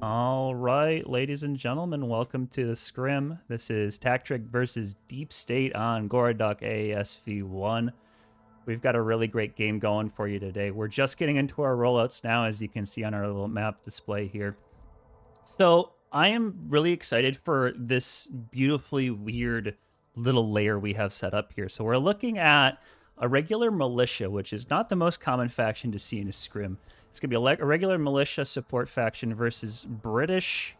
All right, ladies and gentlemen, welcome to the Scrim. This is Tactric versus Deep State on Goraduck ASV1. We've got a really great game going for you today. We're just getting into our rollouts now, as you can see on our little map display here. So I am really excited for this beautifully weird little layer we have set up here. So we're looking at a regular militia, which is not the most common faction to see in a Scrim. It's going to be a regular militia support faction versus British,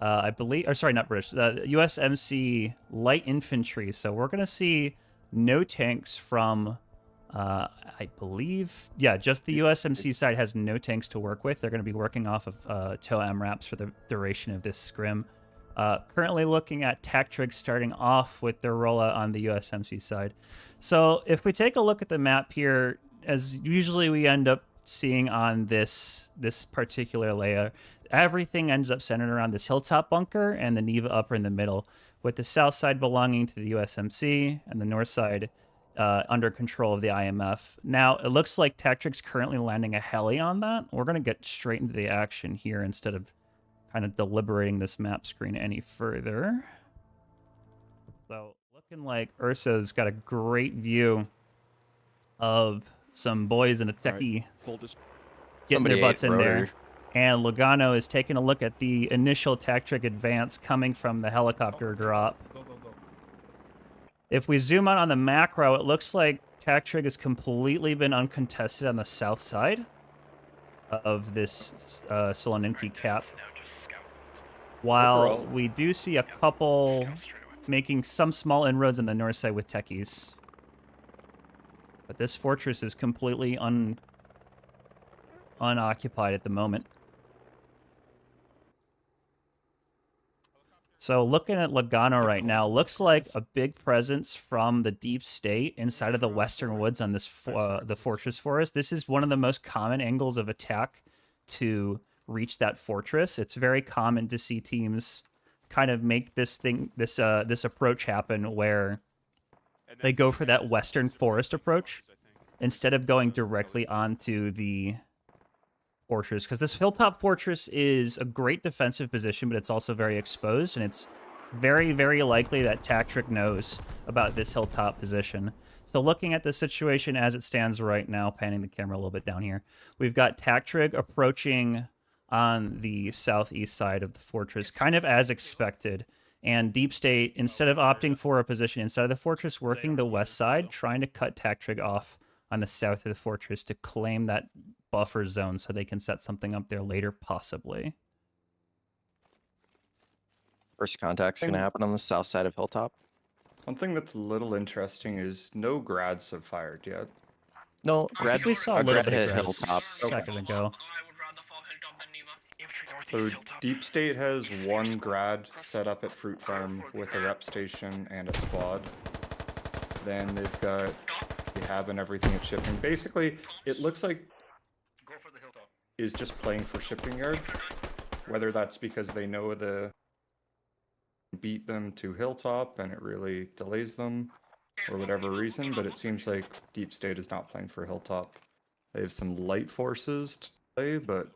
I believe, or sorry, not British, USMC light infantry. So we're going to see no tanks from, I believe, yeah, just the USMC side has no tanks to work with. They're going to be working off of TOW MRAPs for the duration of this Scrim. Currently looking at Tactric starting off with their rollout on the USMC side. So if we take a look at the map here, as usually we end up seeing on this particular layer, everything ends up centered around this hilltop bunker and the Neva upper in the middle, with the south side belonging to the USMC and the north side under control of the IMF. Now, it looks like Tactric's currently landing a heli on that. We're going to get straight into the action here instead of kind of deliberating this map screen any further. So, looking like Urso's got a great view of some boys in a techie getting their butts in there. And Lugano is taking a look at the initial Tactric advance coming from the helicopter drop. If we zoom out on the macro, it looks like Tactric has completely been uncontested on the south side of this Soloninki cap. While we do see a couple making some small inroads on the north side with techies. But this fortress is completely unoccupied at the moment. So looking at Lugano right now, looks like a big presence from the Deep State inside of the western woods on this the fortress forest. This is one of the most common angles of attack to reach that fortress. It's very common to see teams kind of make this approach happen where they go for that western forest approach instead of going directly onto the fortress, because this hilltop fortress is a great defensive position, but it's also very exposed, and it's very, very likely that Tactric knows about this hilltop position. So looking at the situation as it stands right now, panning the camera a little bit down here, we've got Tactric approaching on the southeast side of the fortress, kind of as expected. And Deep State, instead of opting for a position inside of the fortress, working the west side, trying to cut Tactric off on the south of the fortress to claim that buffer zone so they can set something up there later, possibly. First contact's going to happen on the south side of Hilltop. One thing that's a little interesting is no grads have fired yet. No, grad, we saw a little bit hit of Hilltop. a second ago. So Deep State has one grad set up at Fruit Farm with a rep station and a squad. Then they've got the hab and everything at shipping. Basically, it looks like is just playing for shipping yard. Whether that's because they know the beat them to Hilltop and it really delays them, or whatever reason, but it seems like Deep State is not playing for Hilltop. They have some light forces to play, but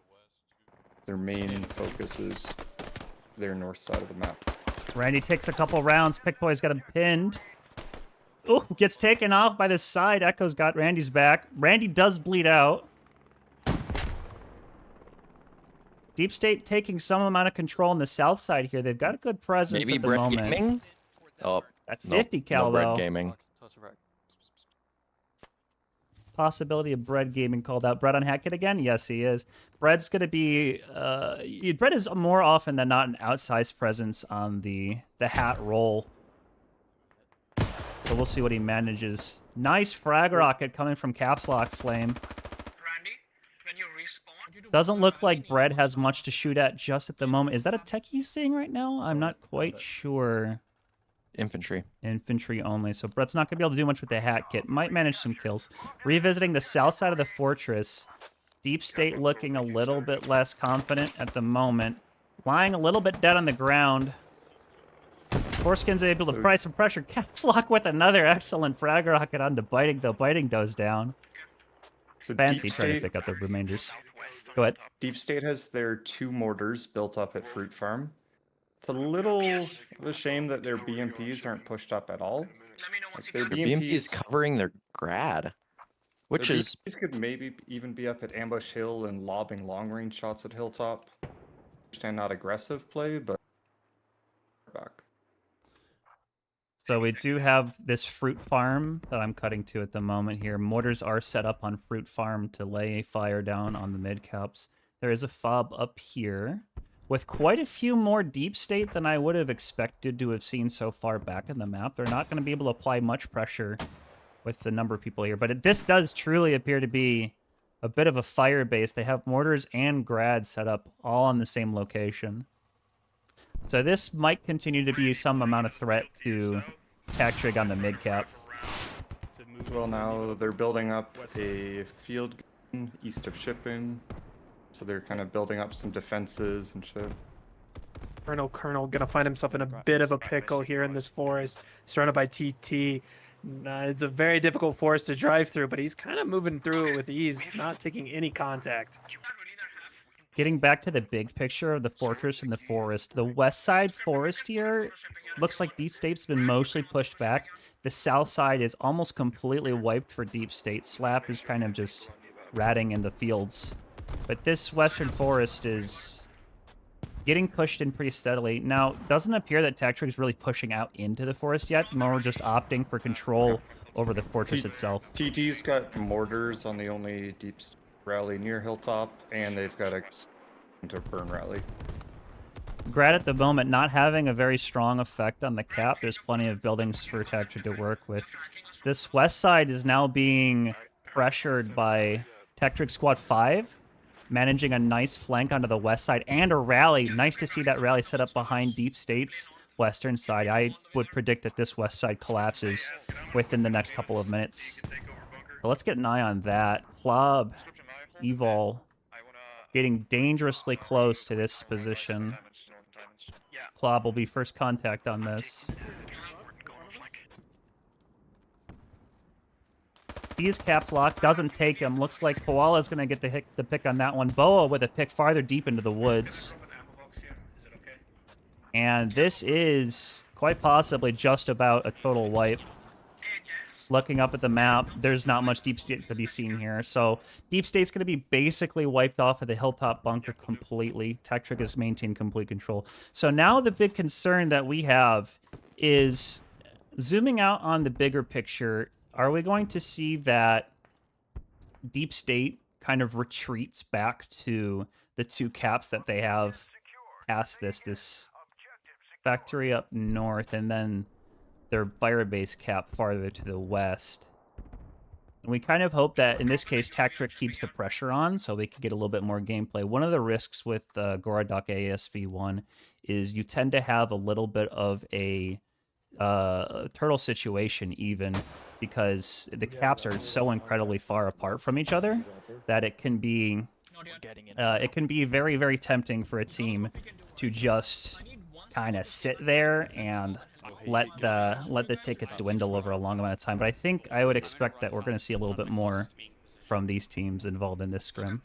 their main focus is their north side of the map. Randy takes a couple rounds. Pickboy's got him pinned. Oh, gets taken off by this side. Echo's got Randy's back. Randy does bleed out. Deep State taking some amount of control on the south side here. They've got a good presence Maybe at the Bread moment. Gaming? Oh, At 50 cal, no Bread though. Gaming. Possibility of Bread Gaming called out. Bread on Hackett again? Yes, he is. Bread's going to be... Bread is more often than not an outsized presence on the hat roll. So we'll see what he manages. Nice frag rocket coming from Caps Lock Flame. Doesn't look like Bread has much to shoot at just at the moment. Is that a tech he's seeing right now? I'm not quite sure. Infantry. Infantry only. So Brett's not going to be able to do much with the hat kit. Might manage some kills. Revisiting the south side of the fortress. Deep State looking a little bit less confident at the moment. Lying a little bit dead on the ground. Foreskin's able to apply some pressure. Caps Lock with another excellent frag rocket onto Biting, though. Biting goes down. So Fancy Deep trying to State pick up the remainders. Go ahead. Deep State has their 2 mortars built up at Fruit Farm. It's a little of a shame that their BMPs aren't pushed up at all. Like their Their BMP's BMPs, covering their grad, which their is BMPs could maybe even be up at Ambush Hill and lobbing long-range shots at Hilltop. Understand not aggressive play, but back. So we do have this fruit farm that I'm cutting to at the moment here. Mortars are set up on fruit farm to lay fire down on the mid caps. There is a fob up here with quite a few more deep state than I would have expected to have seen so far back in the map. They're not going to be able to apply much pressure with the number of people here, but this does truly appear to be a bit of a fire base. They have mortars and grads set up all on the same location. So this might continue to be some amount of threat to Tactrig on the mid cap. As well, now they're building up a field gun east of shipping. So they're kind of building up some defenses and shit. Colonel gonna find himself in a bit of a pickle here in this forest, surrounded by TT. It's a very difficult forest to drive through, but he's kind of moving through it with ease, not taking any contact. Getting back to the big picture of the fortress and the forest, the west side forest here looks like Deep State's been mostly pushed back. The south side is almost completely wiped for Deep State. Slap is kind of just ratting in the fields. But this western forest is getting pushed in pretty steadily. Now, it doesn't appear that Tactrig's really pushing out into the forest yet. More just opting for control over the fortress itself. TT's got mortars on the only deep state rally near Hilltop, and they've got a burn rally. Grad at the moment not having a very strong effect on the cap. There's plenty of buildings for Tactrig to work with. This west side is now being pressured by Tactrig Squad 5, managing a nice flank onto the west side and a rally. Nice to see that rally set up behind Deep State's western side. I would predict that this west side collapses within the next couple of minutes. So let's get an eye on that. Club, Evil, getting dangerously close to this position. Klob will be first contact on this. Steve's caps lock doesn't take him. Looks like Koala's going to get the pick on that one. Boa with a pick farther deep into the woods. And this is quite possibly just about a total wipe. Looking up at the map, there's not much Deep State to be seen here. So Deep State's going to be basically wiped off of the Hilltop bunker completely. Tactrig has maintained complete control. So now the big concern that we have is zooming out on the bigger picture. Are we going to see that Deep State kind of retreats back to the 2 caps that they have past this factory up north, and then their fire base cap farther to the west? And we kind of hope that, in this case, Tactrig keeps the pressure on so we can get a little bit more gameplay. One of the risks with Gorodok ASV1 is you tend to have a little bit of a turtle situation even, because the caps are so incredibly far apart from each other that it can be very, very tempting for a team to just kind of sit there and let the tickets dwindle over a long amount of time. But I think I would expect that we're going to see a little bit more from these teams involved in this scrim.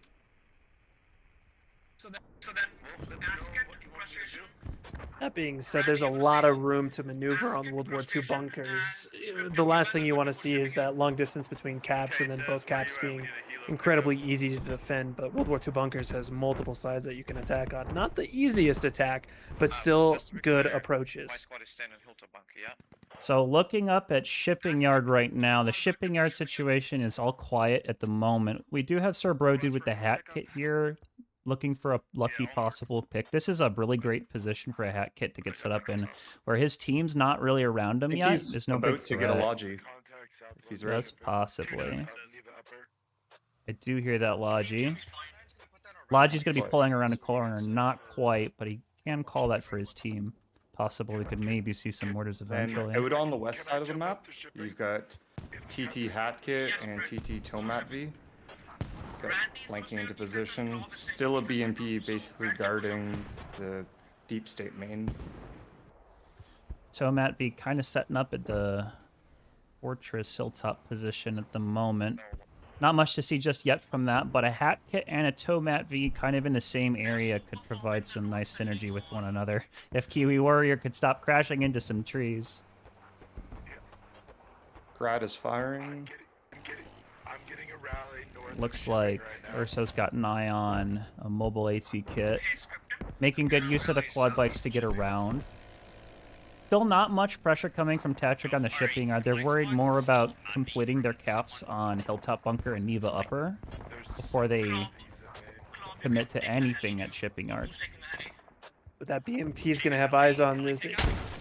That being said, there's a lot of room to maneuver on World War II bunkers. The last thing you want to see is that long distance between caps, and then both caps being incredibly easy to defend. But World War II bunkers has multiple sides that you can attack on. Not the easiest attack, but still good approaches. So looking up at shipping yard right now, the shipping yard situation is all quiet at the moment. We do have Sir Bro Dude with the hat kit here, looking for a lucky possible pick. This is a really great position for a hat kit to get set up in, where his team's not really around him yet. There's no big about to get a Logi. If he's right. Yes, possibly. I do hear that Logi. Logi's going to be pulling around a corner. Not quite, but he can call that for his team. Possibly we could maybe see some mortars eventually. And out on the west side of the map, you've got TT Hat Kit and TT Tomat V. Got flanking into position. Still a BMP basically guarding the Deep State main. Tomat V kind of setting up at the Fortress Hilltop position at the moment. Not much to see just yet from that, but a hat kit and a tow mat V kind of in the same area could provide some nice synergy with one another. If Kiwi Warrior could stop crashing into some trees. Grad is firing. Looks like Urso's got an eye on a mobile AT kit. Making good use of the quad bikes to get around. Still not much pressure coming from Tactric on the shipping yard. They're worried more about completing their caps on Hilltop Bunker and Neva Upper before they commit to anything at shipping yard. But that BMP's gonna have eyes on this.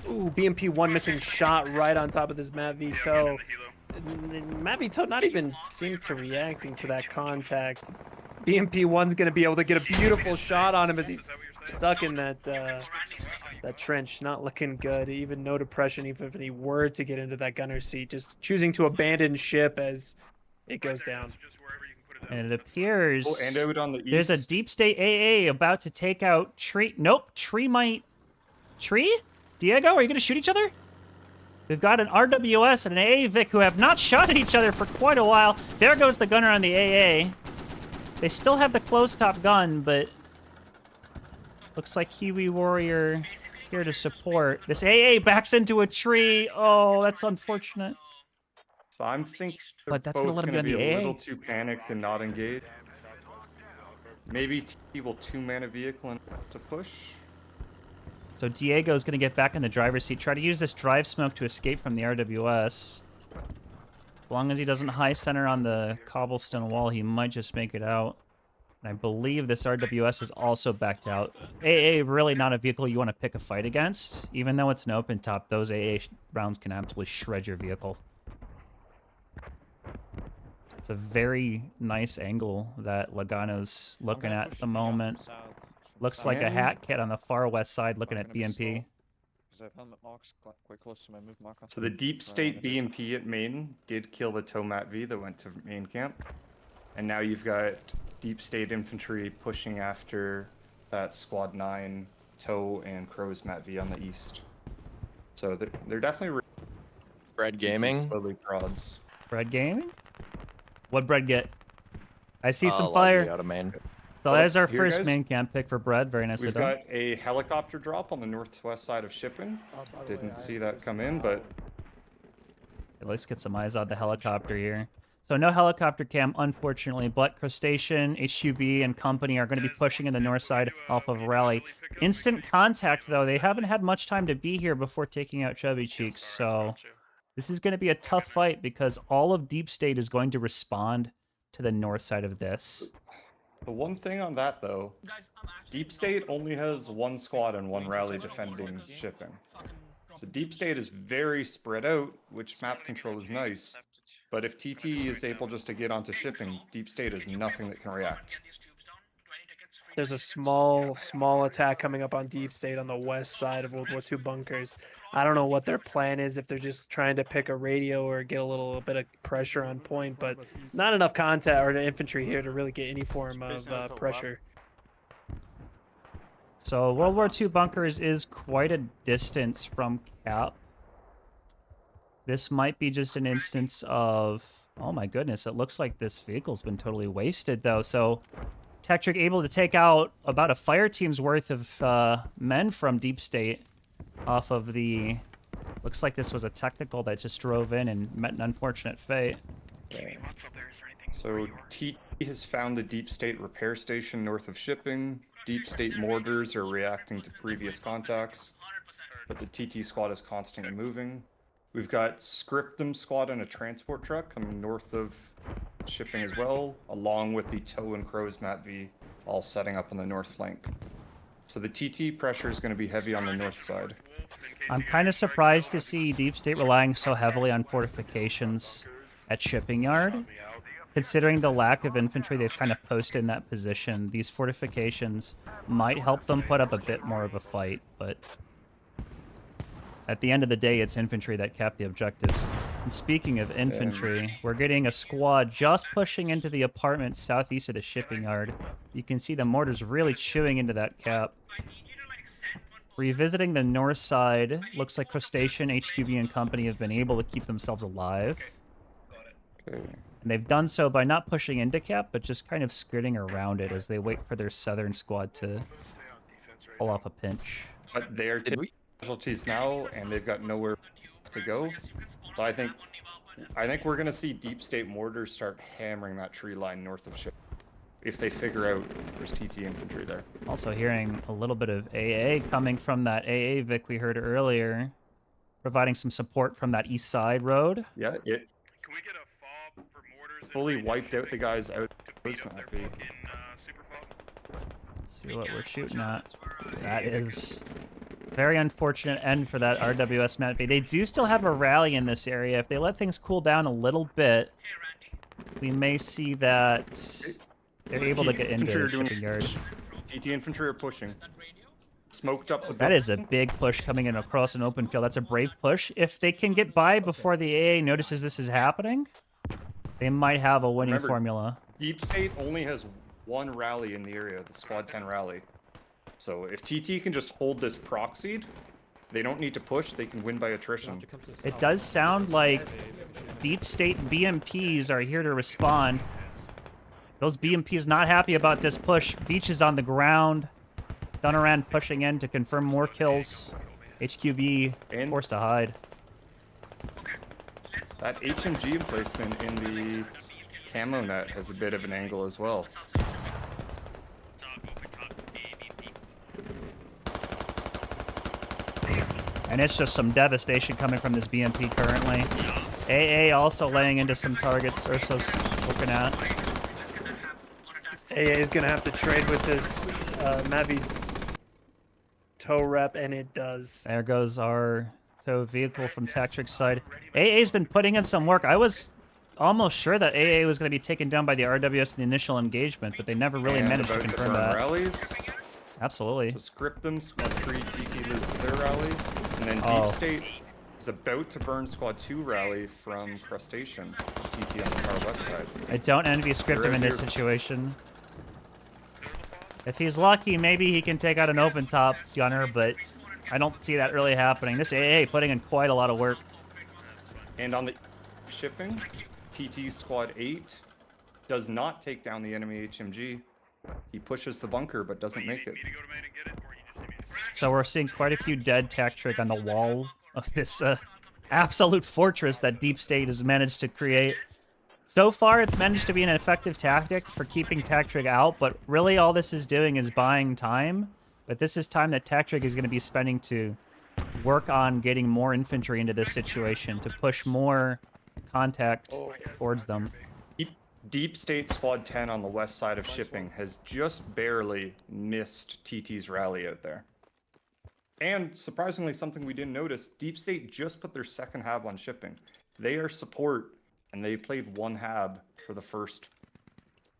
Ooh, BMP one missing shot right on top of this Matt Vito. Matt Vito not even seemed to reacting to that contact. BMP one's gonna be able to get a beautiful shot on him as he's stuck in that that trench. Not looking good. Even no depression, even if he were to get into that gunner seat. Just choosing to abandon ship as it goes down. And it appears Oh, and out on the east. there's a deep state AA about to take out Tree. Nope, Tree might. Tree? Diego, are you going to shoot each other? We've got an RWS and an AA Vic who have not shot at each other for quite a while. There goes the gunner on the AA. They still have the closed-top gun, but looks like Kiwi Warrior here to support. This AA backs into a tree. Oh, that's unfortunate. So I'm thinking But that's gonna let him get on the be a AA. little too panicked and not engage. Maybe T will two-man a vehicle and to push. So Diego's going to get back in the driver's seat, try to use this drive smoke to escape from the RWS. As long as he doesn't high center on the cobblestone wall, he might just make it out. And I believe this RWS is also backed out. AA really not a vehicle you want to pick a fight against. Even though it's an open top, those AA rounds can absolutely shred your vehicle. It's a very nice angle that Logano's looking at the moment. Looks like a hat kit on the far west side looking at BMP. So the deep state BMP at main did kill the Tomat V that went to main camp. And now you've got deep state infantry pushing after that squad 9 Toe and Crow's Mat V on the east. So they're definitely Red Gaming. slowly prods. Bread Gaming? What'd Bread get? I see some Largely fire. out of main. So Oh, there's our here, first guys. main camp pick for Bread. Very nicely We've done. got a helicopter drop on the northwest side of shipping. Didn't see that come in, but Let's get some eyes on the helicopter here. So no helicopter cam, unfortunately, but Crustacean, HQB, and company are going to be pushing in the north side off of Rally. Instant contact, though. They haven't had much time to be here before taking out Chubby Cheeks, so this is going to be a tough fight because all of Deep State is going to respond to the north side of this. the one thing on that though, Deep State only has one squad and one rally defending shipping. So Deep State is very spread out, which map control is nice. But if TT is able just to get onto shipping, Deep State is nothing that can react. There's a small attack coming up on Deep State on the west side of World War II bunkers. I don't know what their plan is, if they're just trying to pick a radio or get a little bit of pressure on point, but not enough contact or infantry here to really get any form of pressure. So World War II bunkers is quite a distance from Cap. This might be just an instance of... Oh my goodness, it looks like this vehicle's been totally wasted, though. So Tactric able to take out about a fire team's worth of men from Deep State off of the... Looks like this was a technical that just drove in and met an unfortunate fate. So TT has found the Deep State repair station north of shipping. Deep State mortars are reacting to previous contacts, but the TT squad is constantly moving. We've got Scriptum squad and a transport truck coming north of shipping as well, along with the Toe and Crow's Mat V all setting up on the north flank. So the TT pressure is going to be heavy on the north side. I'm kind of surprised to see Deep State relying so heavily on fortifications at shipping yard. Considering the lack of infantry they've kind of posted in that position, these fortifications might help them put up a bit more of a fight, but at the end of the day, it's infantry that cap the objectives. And speaking of infantry, we're getting a squad just pushing into the apartment southeast of the shipping yard. You can see the mortars really chewing into that cap. Revisiting the north side, looks like Crustacean, HQB, and company have been able to keep themselves alive. Okay. And they've done so by not pushing into cap, but just kind of skirting around it as they wait for their southern squad to pull off a pinch. But they are Did we? casualties now, and they've got nowhere to go. So I think we're gonna see deep state mortars start hammering that tree line north of ship if they figure out there's TT infantry there. Also hearing a little bit of AA coming from that AA Vic we heard earlier, providing some support from that east side road. Yeah, it Can we get a fob for mortars? fully wiped out the guys out this map. Let's see what we're shooting at. That is very unfortunate end for that RWS Mat V. They do still have a rally in this area. If they let things cool down a little bit, we may see that they're able to get into the shipping yard. TT infantry are pushing. Smoked up the. That is a big push coming in across an open field. That's a brave push. If they can get by before the AA notices this is happening, they might have a winning Remember, formula. Deep State only has one rally in the area, the Squad 10 rally. So if TT can just hold this proxied, they don't need to push. They can win by attrition. It does sound like Deep State BMPs are here to respond. Those BMPs not happy about this push. Beach is on the ground. Dunaran pushing in to confirm more kills. HQB And- forced to hide. That HMG emplacement in the camo net has a bit of an angle as well. And it's just some devastation coming from this BMP currently. AA also laying into some targets Urso's looking at. AA is gonna have to trade with this Mavi tow rep, and it does. There goes our tow vehicle from Tactric's side. AA's been putting in some work. I was almost sure that AA was going to be taken down by the RWS in the initial engagement, but they never really And managed to about confirm burn that. Rallies. Absolutely. So script them, Squad 3, TT loses their rally. And then Oh. Deep State is about to burn Squad 2 rally from Crustacean, TT on the far west side. I don't envy Scriptum They're in this here. situation. If he's lucky, maybe he can take out an open top gunner, but I don't see that really happening. This AA putting in quite a lot of work. And on the shipping, TT Squad 8 does not take down the enemy HMG. He pushes the bunker but doesn't make it. So we're seeing quite a few dead Tactric on the wall of this absolute fortress that Deep State has managed to create. So far, it's managed to be an effective tactic for keeping Tactric out, but really all this is doing is buying time. But this is time that Tactric is going to be spending to work on getting more infantry into this situation, to push more contact towards them. Deep State Squad 10 on the west side of shipping has just barely missed TT's rally out there. And surprisingly, something we didn't notice, Deep State just put their second hab on shipping. They are support, and they played one hab for the first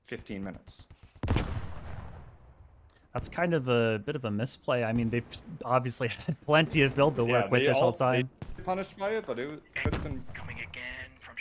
15 minutes. That's kind of a bit of a misplay. I mean, they've obviously had plenty of build to work with this whole time. They punished by it, but it could have been.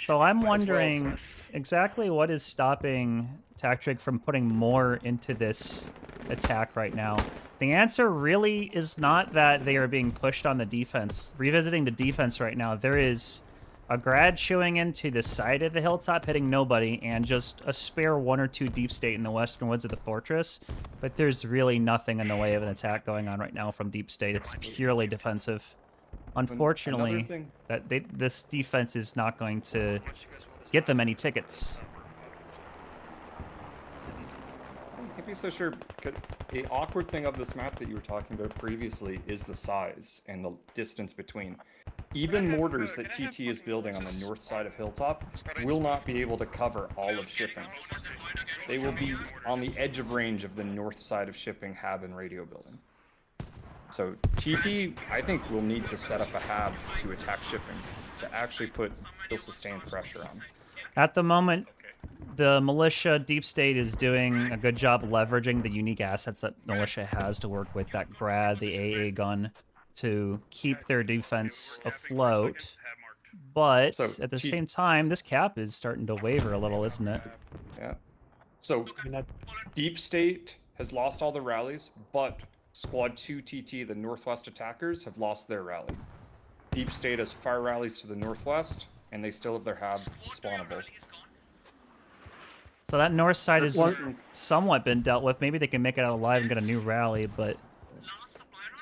So I'm well, wondering so- exactly what is stopping Tactric from putting more into this attack right now. The answer really is not that they are being pushed on the defense. Revisiting the defense right now, there is a grad shooing into the side of the hilltop, hitting nobody, and just a spare 1 or 2 Deep State in the western woods of the fortress. But there's really nothing in the way of an attack going on right now from Deep State. It's purely defensive. Unfortunately, this defense is not going to get them any tickets. I can't be so sure. The awkward thing of this map that you were talking about previously is the size and the distance between. Even mortars that TT is building on the north side of Hilltop will not be able to cover all of shipping. They will be on the edge of range of the north side of shipping hab and radio building. So TT, I think, will need to set up a hab to attack shipping to actually put real sustained pressure on. At the moment, the militia Deep State is doing a good job leveraging the unique assets that militia has to work with, that grad, the AA gun, to keep their defense afloat. But So, at the T- same time, this cap is starting to waver a little, isn't it? Yeah. So Deep State has lost all the rallies, but Squad 2 TT, the Northwest attackers, have lost their rally. Deep State has fire rallies to the northwest, and they still have their hab spawnable. So that north side has One- somewhat been dealt with. Maybe they can make it out alive and get a new rally, but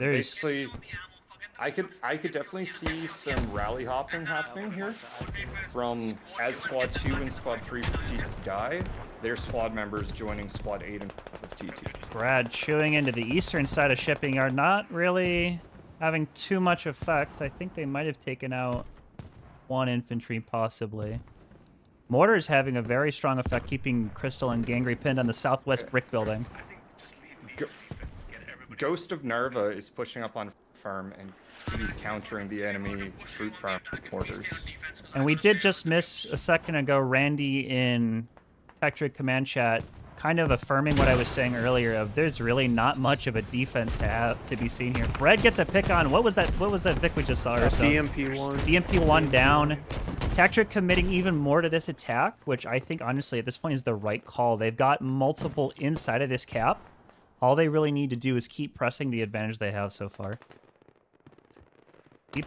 there's Basically, I could definitely see some rally hopping happening here. From as Squad 2 and Squad 3 die, their squad members joining Squad 8 and 5 of T2. Brad chewing into the eastern side of shipping yard, not really having too much effect. I think they might have taken out one infantry, possibly. Mortar's having a very strong effect, keeping Crystal and Gangry pinned on the southwest brick building. Ghost of Narva is pushing up on farm and to be countering the enemy fruit farm mortars. And we did just miss a second ago Randy in Tactric Command Chat kind of affirming what I was saying earlier of there's really not much of a defense to be seen here. Brad gets a pick on what was that Vic we just saw or so? BMP1. BMP1 down. Tactric committing even more to this attack, which I think honestly at this point is the right call. They've got multiple inside of this cap. All they really need to do is keep pressing the advantage they have so far.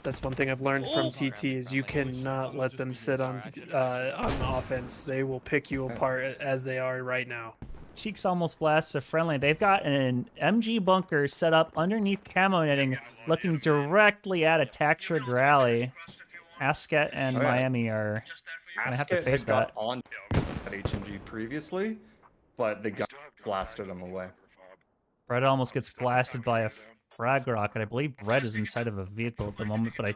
That's one thing I've learned from TT is you cannot let them sit on offense. They will pick you apart as they are right now. Cheeks almost blasts a friendly. They've got an MG bunker set up underneath camo netting, looking directly at a Tactric rally. Asket and Miami are gonna have to Asket face had got that. on at HMG previously, but the gun blasted him away. Brett almost gets blasted by a frag rocket. I believe Brett is inside of a vehicle at the moment, but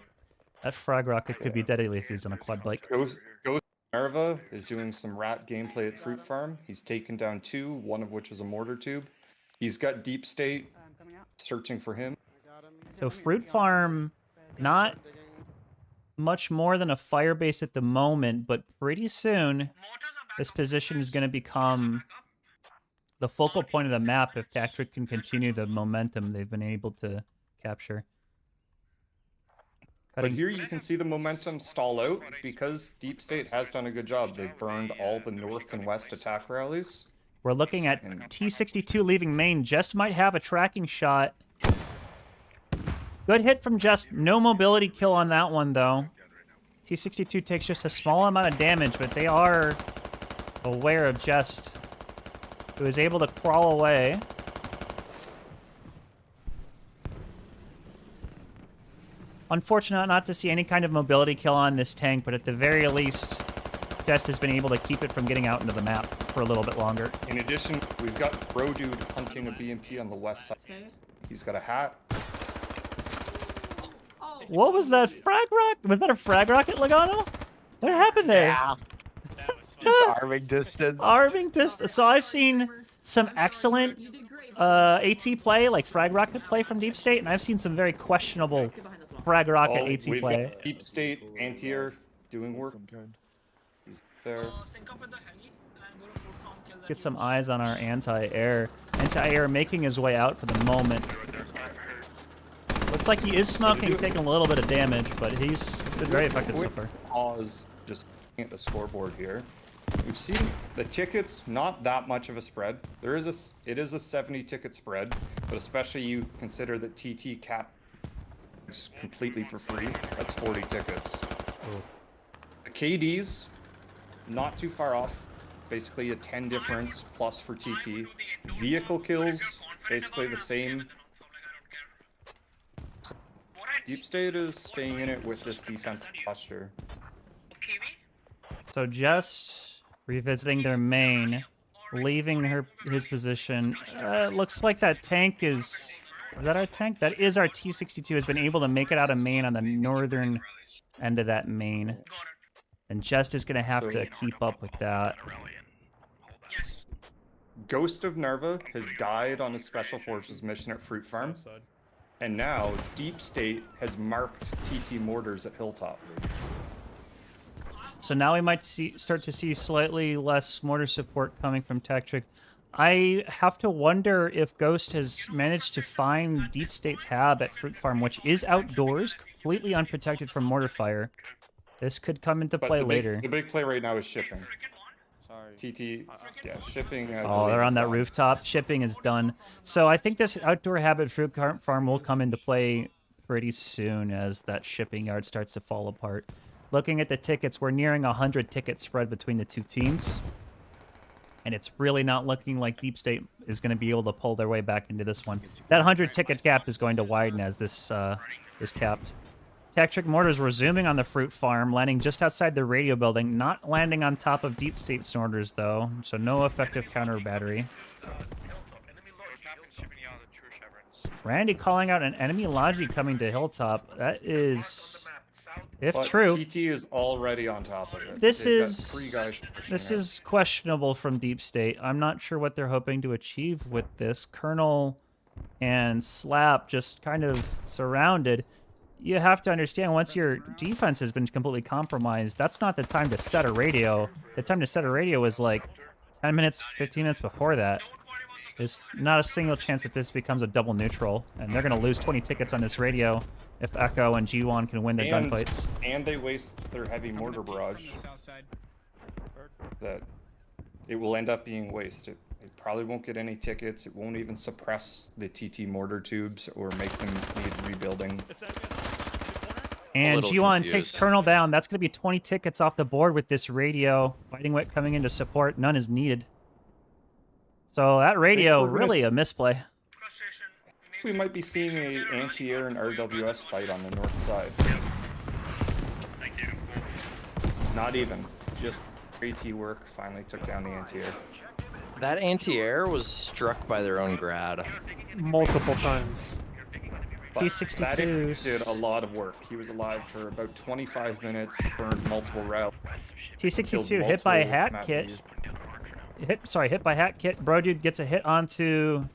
that frag rocket could be deadly if he's on a quad bike. Ghost Narva is doing some rat gameplay at Fruit Farm. He's taken down 2, one of which is a mortar tube. He's got Deep State searching for him. So Fruit Farm, not much more than a fire base at the moment, but pretty soon this position is going to become the focal point of the map if Tactric can continue the momentum they've been able to capture. But here you can see the momentum stall out because Deep State has done a good job. They've burned all the north and west attack rallies. We're looking at T62 leaving main. Just might have a tracking shot. Good hit from Just. No mobility kill on that one, though. T62 takes just a small amount of damage, but they are aware of Just, who is able to crawl away. Unfortunate not to see any kind of mobility kill on this tank, but at the very least, Just has been able to keep it from getting out into the map for a little bit longer. In addition, we've got Bro Dude hunting a BMP on the west side. He's got a hat. What was that frag rocket? Was that a frag rocket, Logano? What happened there? Yeah. Just arming distance. Arming distance. So I've seen some excellent AT play, like frag rocket play from Deep State, and I've seen some very questionable frag rocket AT We've play. got Deep State anti-air doing work. He's there. Get some eyes on our anti-air. Anti-air making his way out for the moment. Looks like he is smoking, taking a little bit of damage, but he's been very effective so far. Pause, just looking at the scoreboard here. We've seen the tickets, not that much of a spread. It is a 70 ticket spread, but especially you consider that TT cap is completely for free. That's 40 tickets. Ooh. The KDs, not too far off. Basically a 10 difference plus for TT. Vehicle kills, basically the same. Deep State is staying in it with this defensive posture. So just revisiting their main, leaving his position. Looks like that tank is that our tank? That is our T62, has been able to make it out of main on the northern end of that main. And Just is going to have to keep up with that. Ghost of Narva has died on a Special Forces mission at Fruit Farm. And now Deep State has marked TT mortars at Hilltop. So now we might start to see slightly less mortar support coming from Tactric. I have to wonder if Ghost has managed to find Deep State's hab at Fruit Farm, which is outdoors, completely unprotected from mortar fire. This could come into play later. The big play right now is shipping. TT, yeah, shipping. Oh, they're on that rooftop. Shipping is done. So I think this outdoor habit Fruit Farm will come into play pretty soon as that shipping yard starts to fall apart. Looking at the tickets, we're nearing 100 tickets spread between the two teams. and it's really not looking like Deep State is going to be able to pull their way back into this one. That 100 ticket gap is going to widen as this is capped. Tactric mortars were zooming on the fruit farm, landing just outside the radio building, not landing on top of Deep State snorters though, so no effective counter battery. Randy calling out an enemy Logi coming to Hilltop. That is, if But true, TT is already on top of it. this They've got 3 guys is pushing this it. is questionable from Deep State. I'm not sure what they're hoping to achieve with this. Colonel and Slap just kind of surrounded. You have to understand, once your defense has been completely compromised, that's not the time to set a radio. The time to set a radio was like 10 minutes, 15 minutes before that. There's not a single chance that this becomes a double neutral, and they're going to lose 20 tickets on this radio if Echo and G1 can win their gunfights. And they waste their heavy mortar barrage. That it will end up being wasted. It probably won't get any tickets. It won't even suppress the TT mortar tubes or make them need rebuilding. And little G1 confused. takes Colonel down. That's going to be 20 tickets off the board with this radio. Fighting Wit coming into support. None is needed. So that radio, we're gonna really s- a misplay. We might be seeing a anti-air and RWS fight on the north side. Not even. Just AT work finally took down the anti-air. That anti-air was struck by their own grad. Multiple times. But that T-62s. did a lot of work. He was alive for about 25 minutes, burned multiple routes. T-62 hit by a hat kit. Hit by hat kit. Bro dude gets a hit onto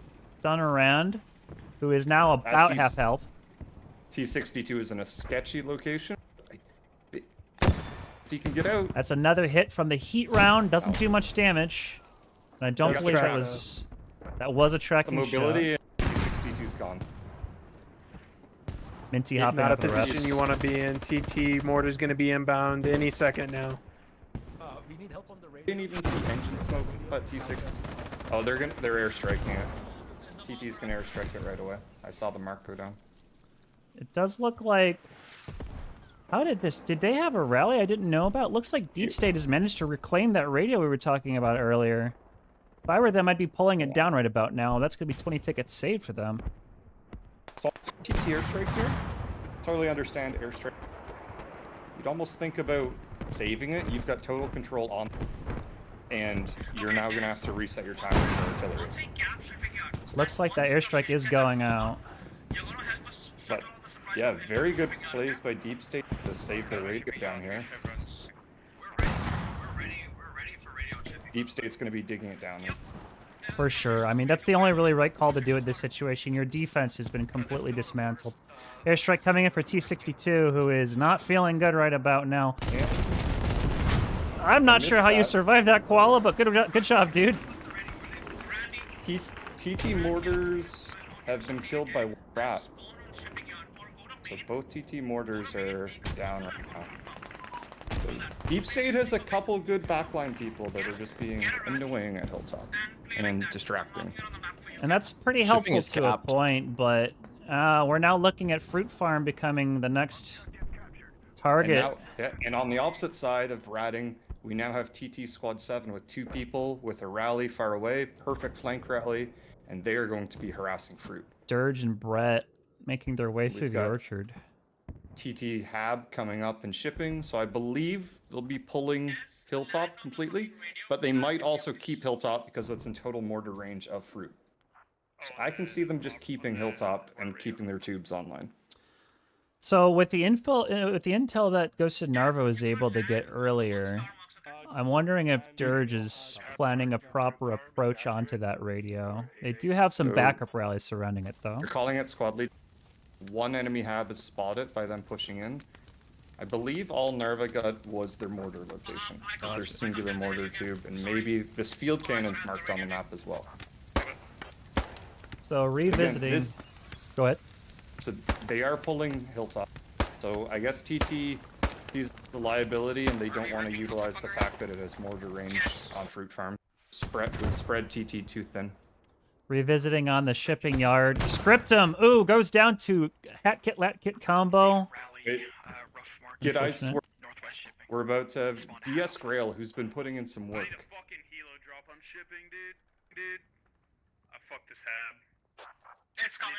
Dunarand, who is now about That's- half health. T-62 is in a sketchy location. If he can get out, That's another hit from the heat round. Doesn't do much damage. And I don't That's believe that track. was a the tracking mobility shot. and T-62's gone. Minty If hopping not a up the position reps. you want to be in. TT mortar's going to be inbound any second now. Didn't even see engine smoke, but T6. Oh, they're airstriking it. TT's gonna airstrike it right away. I saw the mark go down. It does look like... Did they have a rally I didn't know about? Looks like Deep State has managed to reclaim that radio we were talking about earlier. If I were them, I'd be pulling it down right about now. That's going to be 20 tickets saved for them. So TT airstrike here. Totally understand airstrike. You'd almost think about saving it. You've got total control on, and you're now gonna have to reset your timer for artillery. Looks like that airstrike is going out. But yeah, very good plays by Deep State to save their radio down here. Deep State's gonna be digging it down. For sure. I mean, that's the only really right call to do in this situation. Your defense has been completely dismantled. Airstrike coming in for T-62, who is not feeling good right about now. Yeah. I'm not missed sure how you that. survived that, Koala, but good job, dude. TT mortars have been killed by rat. So both TT mortars are down right now. So Deep State has a couple good backline people that are just being annoying at Hilltop and distracting. And that's pretty Shipping helpful is to a capped. point, but we're now looking at Fruit Farm becoming the next target. And on the opposite side of ratting, we now have TT Squad 7 with 2 people with a rally far away, perfect flank rally, and they are going to be harassing Fruit. Dirge and Brett making their way We've through the got- orchard. TT Hab coming up and shipping, so I believe they'll be pulling Hilltop completely, but they might also keep Hilltop because it's in total mortar range of Fruit. So I can see them just keeping Hilltop and keeping their tubes online. So with the intel that Ghosted Narva was able to get earlier, I'm wondering if Dirge is planning a proper approach onto that radio. They do have some So- backup rallies surrounding it, though. They're calling it squad lead. One enemy Hab is spotted by them pushing in. I believe all Narva got was their mortar location. It's their singular mortar tube, and maybe this field cannon's marked on the map as well. So revisiting. this- Go ahead. So they are pulling Hilltop. So I guess TT sees the liability, and they don't want to utilize the fact that it has mortar range on Fruit Farm. Spread TT too thin. Revisiting on the shipping yard. Scriptum. Ooh, goes down to hat kit, lat kit combo. Get ice. Unfortunate. We're about to have DS Grail, who's been putting in some work. Fucking helo drop, I'm shipping. Dude, I fucked this hab. It's coming.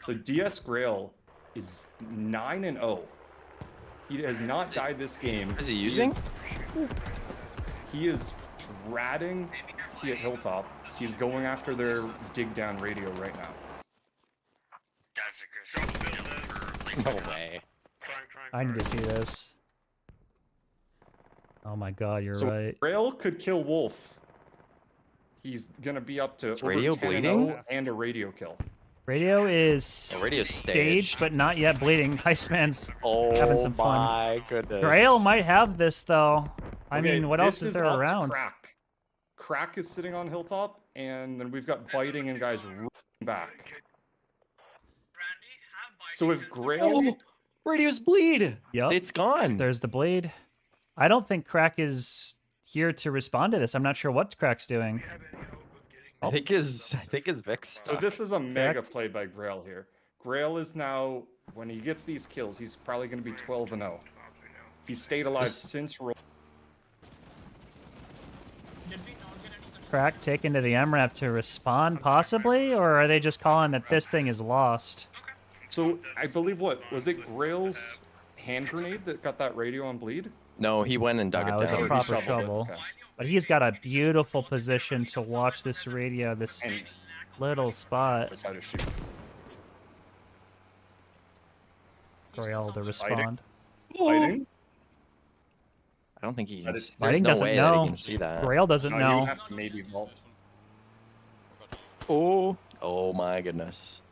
Build. The DS Grail is 9-0. He has not died this game. Is he using? He is dratting T at Hilltop. He's going after their dig down radio right now. No way. I need to see this. Oh my god, you're So right. Grail could kill Wolf. He's gonna be up to over Radio 10-0 bleeding? and a radio kill. Radio is Yeah, radio's staged, staged. but not yet bleeding. Iceman's Oh having some fun. my goodness. Grail might have this though. I Okay, mean, what else this is there up to around? Crack. Crack is sitting on Hilltop, and then we've got Biting and guys running back. So if Grail, Oh, radio's bleed. Yup. It's gone. There's the blade. I don't think Crack is here to respond to this. I'm not sure what Crack's doing. I think his Vic's so stuck. this is a mega play by Grail here. Grail is now, when he gets these kills, he's probably going to be 12-0. He's stayed alive This- since roll. Crack taken to the MRAP to respond, possibly? Or are they just calling that this thing is lost? So I believe what was it? Grail's hand grenade that got that radio on bleed. No, he went and dug Nah, it it was a down. Or he proper shoveled it, shovel. okay. But he's got a beautiful position to watch this radio, this And little spot. knows how to shoot. Grail to respond. Fighting. I don't think he can. But it's- There's Lighting no doesn't way know. that he can see that. Grail doesn't You know. have to maybe vault. Oh my goodness.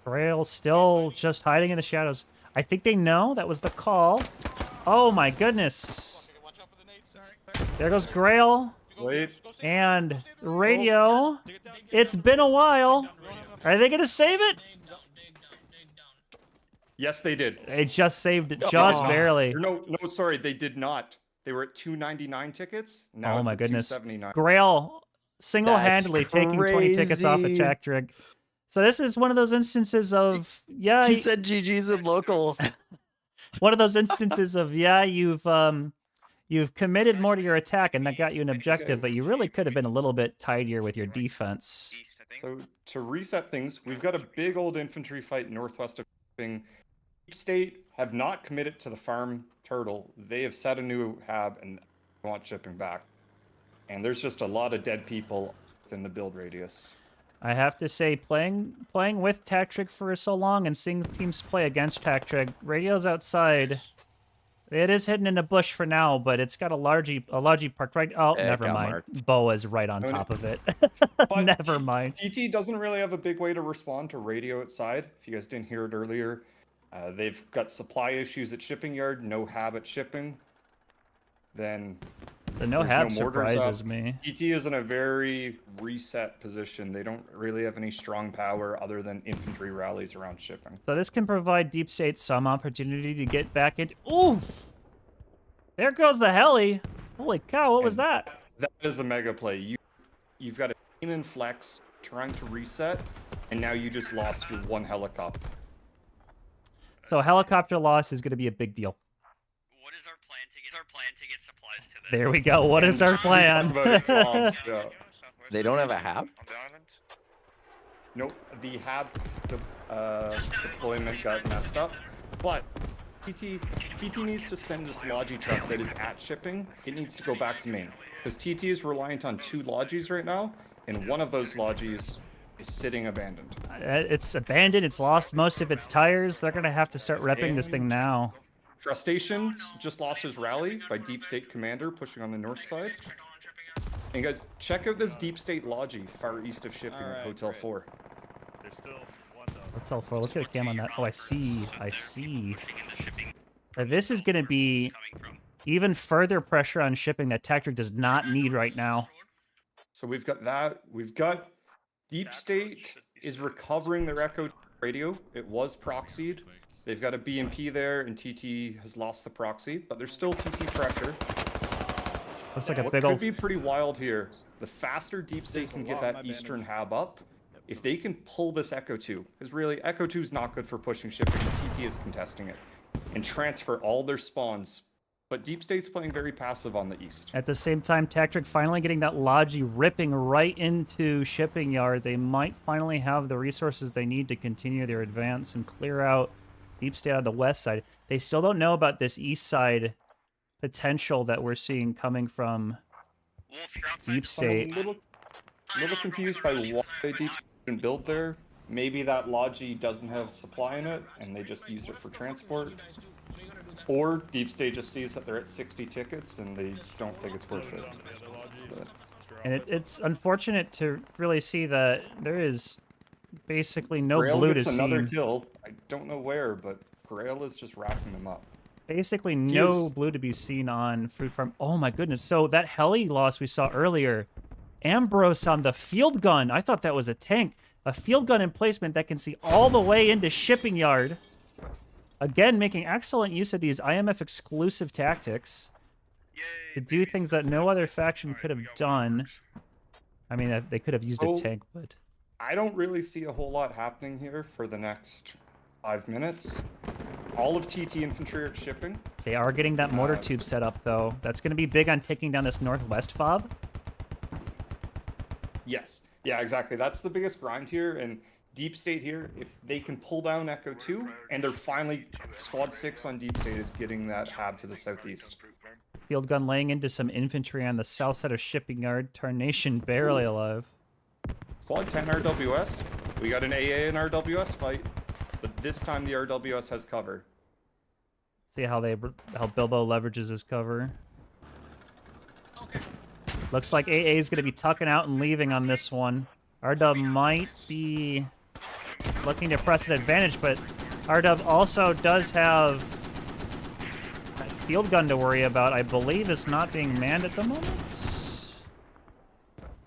Grail still just hiding in the shadows. I think they know that was the call. Oh my goodness. There goes Grail Wait. and radio. It's been a while. Are they gonna save it? Yes, they did. They just saved it, just Oh. barely. Or no, sorry, they did not. They were at 299 tickets. Now Oh it's my at goodness. 279. Grail single-handedly taking 20 tickets off of crazy. Tactrig. So this is one of those instances of He said GG's in local. one of those instances of you've committed more to your attack and that got you an objective, but you really could have been a little bit tidier with your defense. So to reset things, we've got a big old infantry fight northwest of shipping. Deep State have not committed to the farm turtle. They have set a new hab and want shipping back. And there's just a lot of dead people within the build radius. I have to say, playing with Tactrig for so long and seeing teams play against Tactrig, radio's outside. It is hidden in a bush for now, but it's got a largy parked right. Oh, It never got mind. marked. Boa's right on Oh, top of it. But Never mind. TT doesn't really have a big way to respond to radio outside. If you guys didn't hear it earlier, they've got supply issues at shipping yard, no hab at shipping. Then The no there's hab no mortars surprises up. me. TT is in a very reset position. They don't really have any strong power other than infantry rallies around shipping. So this can provide Deep State some opportunity to get back into. Oof! There goes the heli. Holy cow! What was And that? That is a mega play. You've got a team in flex trying to reset, and now you just lost your one helicopter. So helicopter loss is going to be a big deal. What is our plan to get supplies to this? There we go. What is our And plan? talk about bombs, yeah. They don't have a hab? Nope, the hab deployment got messed up, but TT needs to send this logi truck that is at shipping. It needs to go back to main because TT is reliant on 2 logis right now, and one of those logis is sitting abandoned. It's abandoned. It's lost most of its tires. They're going to have to start repping this thing now. Trustation just lost his rally by Deep State Commander pushing on the north side. And guys, check out this Deep State logi far east of shipping at Hotel 4. There's still one though. Let's tell 4. Let's get a cam on that. Oh, I see. I see. This is going to be even further pressure on shipping that Tactrig does not need right now. So we've got that. We've got Deep State is recovering their Echo radio. It was proxied. They've got a BMP there, and TT has lost the proxy, but there's still TT pressure. Looks like a What big could old. be pretty wild here, the faster Deep State can get that eastern hab up, if they can pull this Echo 2, because really, Echo 2 is not good for pushing shipping, TT is contesting it, and transfer all their spawns but Deep State's playing very passive on the east. At the same time, Tactric finally getting that Logi ripping right into shipping yard. They might finally have the resources they need to continue their advance and clear out Deep State on the west side. They still don't know about this east side potential that we're seeing coming from Deep State. I'm a little confused by why Deep State didn't build there. Maybe that Logi doesn't have supply in it, and they just used it for transport. Or Deep State just sees that they're at 60 tickets, and they don't think it's worth it. But... And it's unfortunate to really see that there is basically no Grail blue to gets another see. kill. I don't know where, but Grail is just racking them up. Basically no blue to be seen on Fruit Farm. Oh my goodness. So that heli loss we saw earlier, Ambrose on the field gun. I thought that was a tank. A field gun emplacement that can see all the way into shipping yard. Again, making excellent use of these IMF exclusive tactics to do things that no other faction could have done. I mean, they could have used a tank, but... I don't really see a whole lot happening here for the next 5 minutes. All of TT infantry are shipping. They are getting that mortar tube set up, though. That's going to be big on taking down this northwest fob. Yes. Yeah, exactly. That's the biggest grind here, and Deep State here, if they can pull down Echo 2, and they're finally, Squad 6 on Deep State is getting that hab to the southeast. Field gun laying into some infantry on the south side of shipping yard. Tarnation barely alive. Squad 10 RWS. We got an AA and RWS fight, but this time the RWS has cover. See how Bilbo leverages his cover. Looks like AA is going to be tucking out and leaving on this one. RW might be looking to press an advantage, but RW also does have that field gun to worry about. I believe it's not being manned at the moment.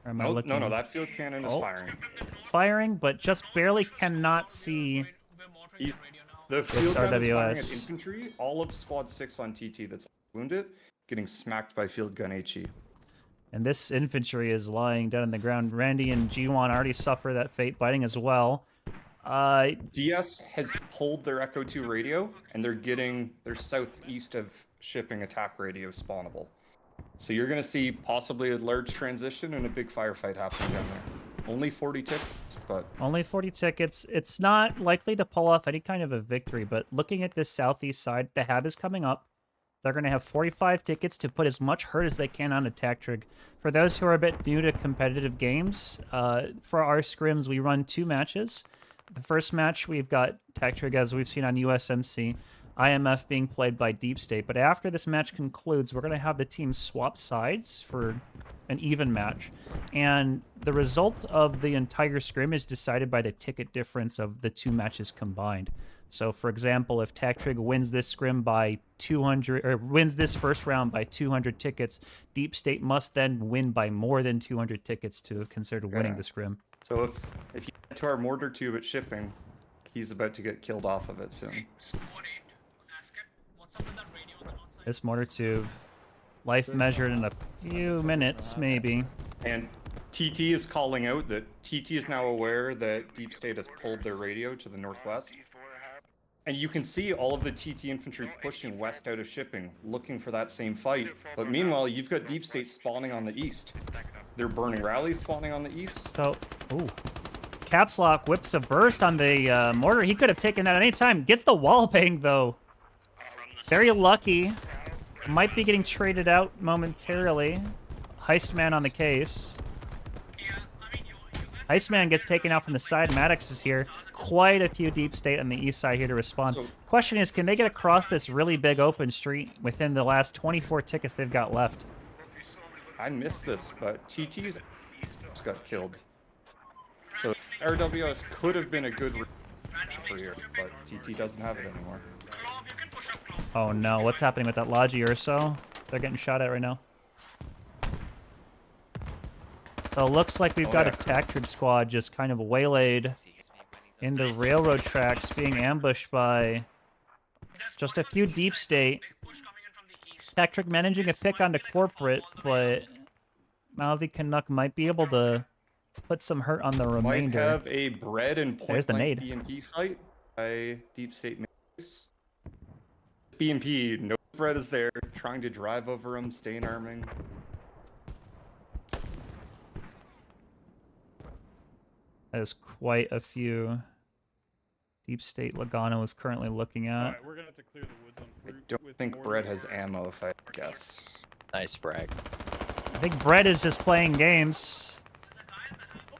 Or am I looking? No, that field cannon is firing. Firing, but just barely cannot see The field gun is firing at RWS. infantry. All of Squad 6 on TT that's wounded, getting smacked by field gun HE. And this infantry is lying down on the ground. Randy and G1 already suffer that fate biting as well. DS has pulled their Echo 2 radio, and they're getting their southeast of shipping attack radio spawnable. So you're going to see possibly a large transition and a big firefight happening down there. Only 40 tickets, but... Only 40 tickets. It's not likely to pull off any kind of a victory, but looking at this southeast side, the hab is coming up. They're going to have 45 tickets to put as much hurt as they can on a Tactrig. For those who are a bit new to competitive games, for our scrims, we run 2 matches. The first match, we've got Tactrig, as we've seen on USMC, IMF being played by Deep State. But after this match concludes, we're going to have the teams swap sides for an even match. And the result of the entire scrim is decided by the ticket difference of the 2 matches combined. So, for example, if Tactrig wins this scrim by 200, or wins this first round by 200 tickets, Deep State must then win by more than 200 tickets to have considered winning the scrim. So if you get to our mortar tube at shipping, he's about to get killed off of it soon. This mortar tube, life measured in a few minutes, maybe. And TT is calling out that TT is now aware that Deep State has pulled their radio to the northwest. And you can see all of the TT infantry pushing west out of shipping, looking for that same fight. But meanwhile, you've got Deep State spawning on the east. They're burning rallies spawning on the east. So, ooh. Caps Lock whips a burst on the mortar. He could have taken that at any time. Gets the wall bang, though. Very lucky. Might be getting traded out momentarily. Heistman on the case. Iceman gets taken out from the side. Maddox is here. Quite a few Deep State on the east side here to respond. Question is, can they get across this really big open street within the last 24 tickets they've got left? I missed this, but TT's got killed. So RWS could have been a good for here, but TT doesn't have it anymore. Oh no, what's happening with that Logi Urso? They're getting shot at right now. So it looks like we've got a Tactrig squad just kind of waylaid in the railroad tracks, being ambushed by just a few Deep State. Tactrig managing a pick onto corporate, but Malvi Canuck might be able to put some hurt on the remainder. Might have a bread and There's the point nade. BMP fight by Deep State. BMP no Brett is there, trying to drive over him, stain arming. That is quite a few. Deep State Logano is currently looking at. Alright, we're gonna have to clear the woods on I fruit. don't with think more Brett than has one. ammo, if I guess. Nice frag. I think Brett is just playing games.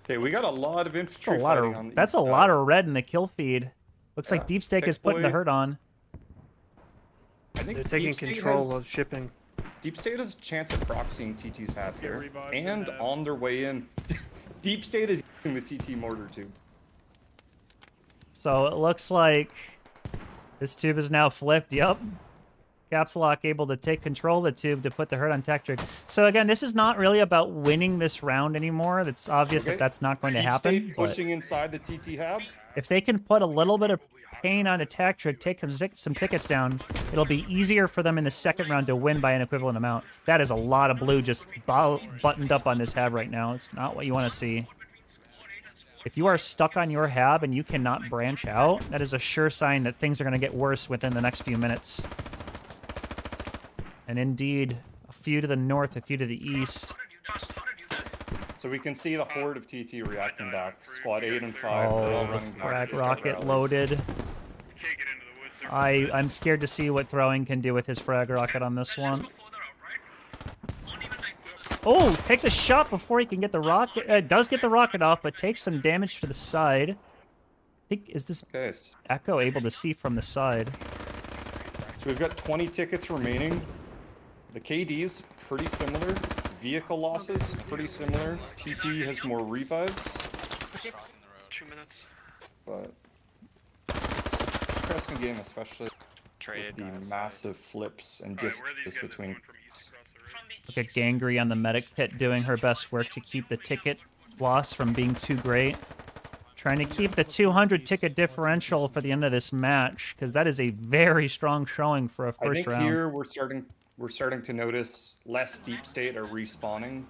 Okay, we got a lot of That's infantry a lot fighting on of the that's a east lot side. of red in the kill feed. Looks like Yeah, Deep State Tech is putting the Boy- hurt on. I think They're taking Deep State control has- of shipping. Deep State has a chance at proxying TT's half Get here, revived and and, on their way in, Deep State is using the TT mortar tube. So it looks like this tube is now flipped. Yep. Caps Lock able to take control of the tube to put the hurt on Tactric. So again, this is not really about winning this round anymore. It's obvious Okay. that that's not going to Deep happen. State But pushing inside the TT hab. if they can put a little bit of pain on a Tactric, take some tickets down, it'll be easier for them in the second round to win by an equivalent amount. That is a lot of blue just buttoned up on this hab right now. It's not what you want to see. If you are stuck on your hab and you cannot branch out, that is a sure sign that things are going to get worse within the next few minutes. And indeed, a few to the north, a few to the east. So we can see the horde of TT reacting back. Squad 8 and 5. they're all Oh, the running back frag to their rocket rallies. loaded. We can't get into the woods. There. I'm scared to see what throwing can do with his frag rocket on this one. Oh, takes a shot before he can get the rocket. Does get the rocket off, but takes some damage to the side. I think, is this Okay, so Echo able to see from the side? we've got 20 tickets remaining. The KD's pretty similar. Vehicle losses, pretty similar. TT has more revives, 2 minutes. but interesting game, especially with the massive flips and Alright, where are these distances guys between. going from east across the road? Look at Gangry on the medic pit doing her best work to keep the ticket loss from being too great. Trying to keep the 200 ticket differential for the end of this match, because that is a very strong showing for a I first think round. here we're starting to notice less Deep State are respawning.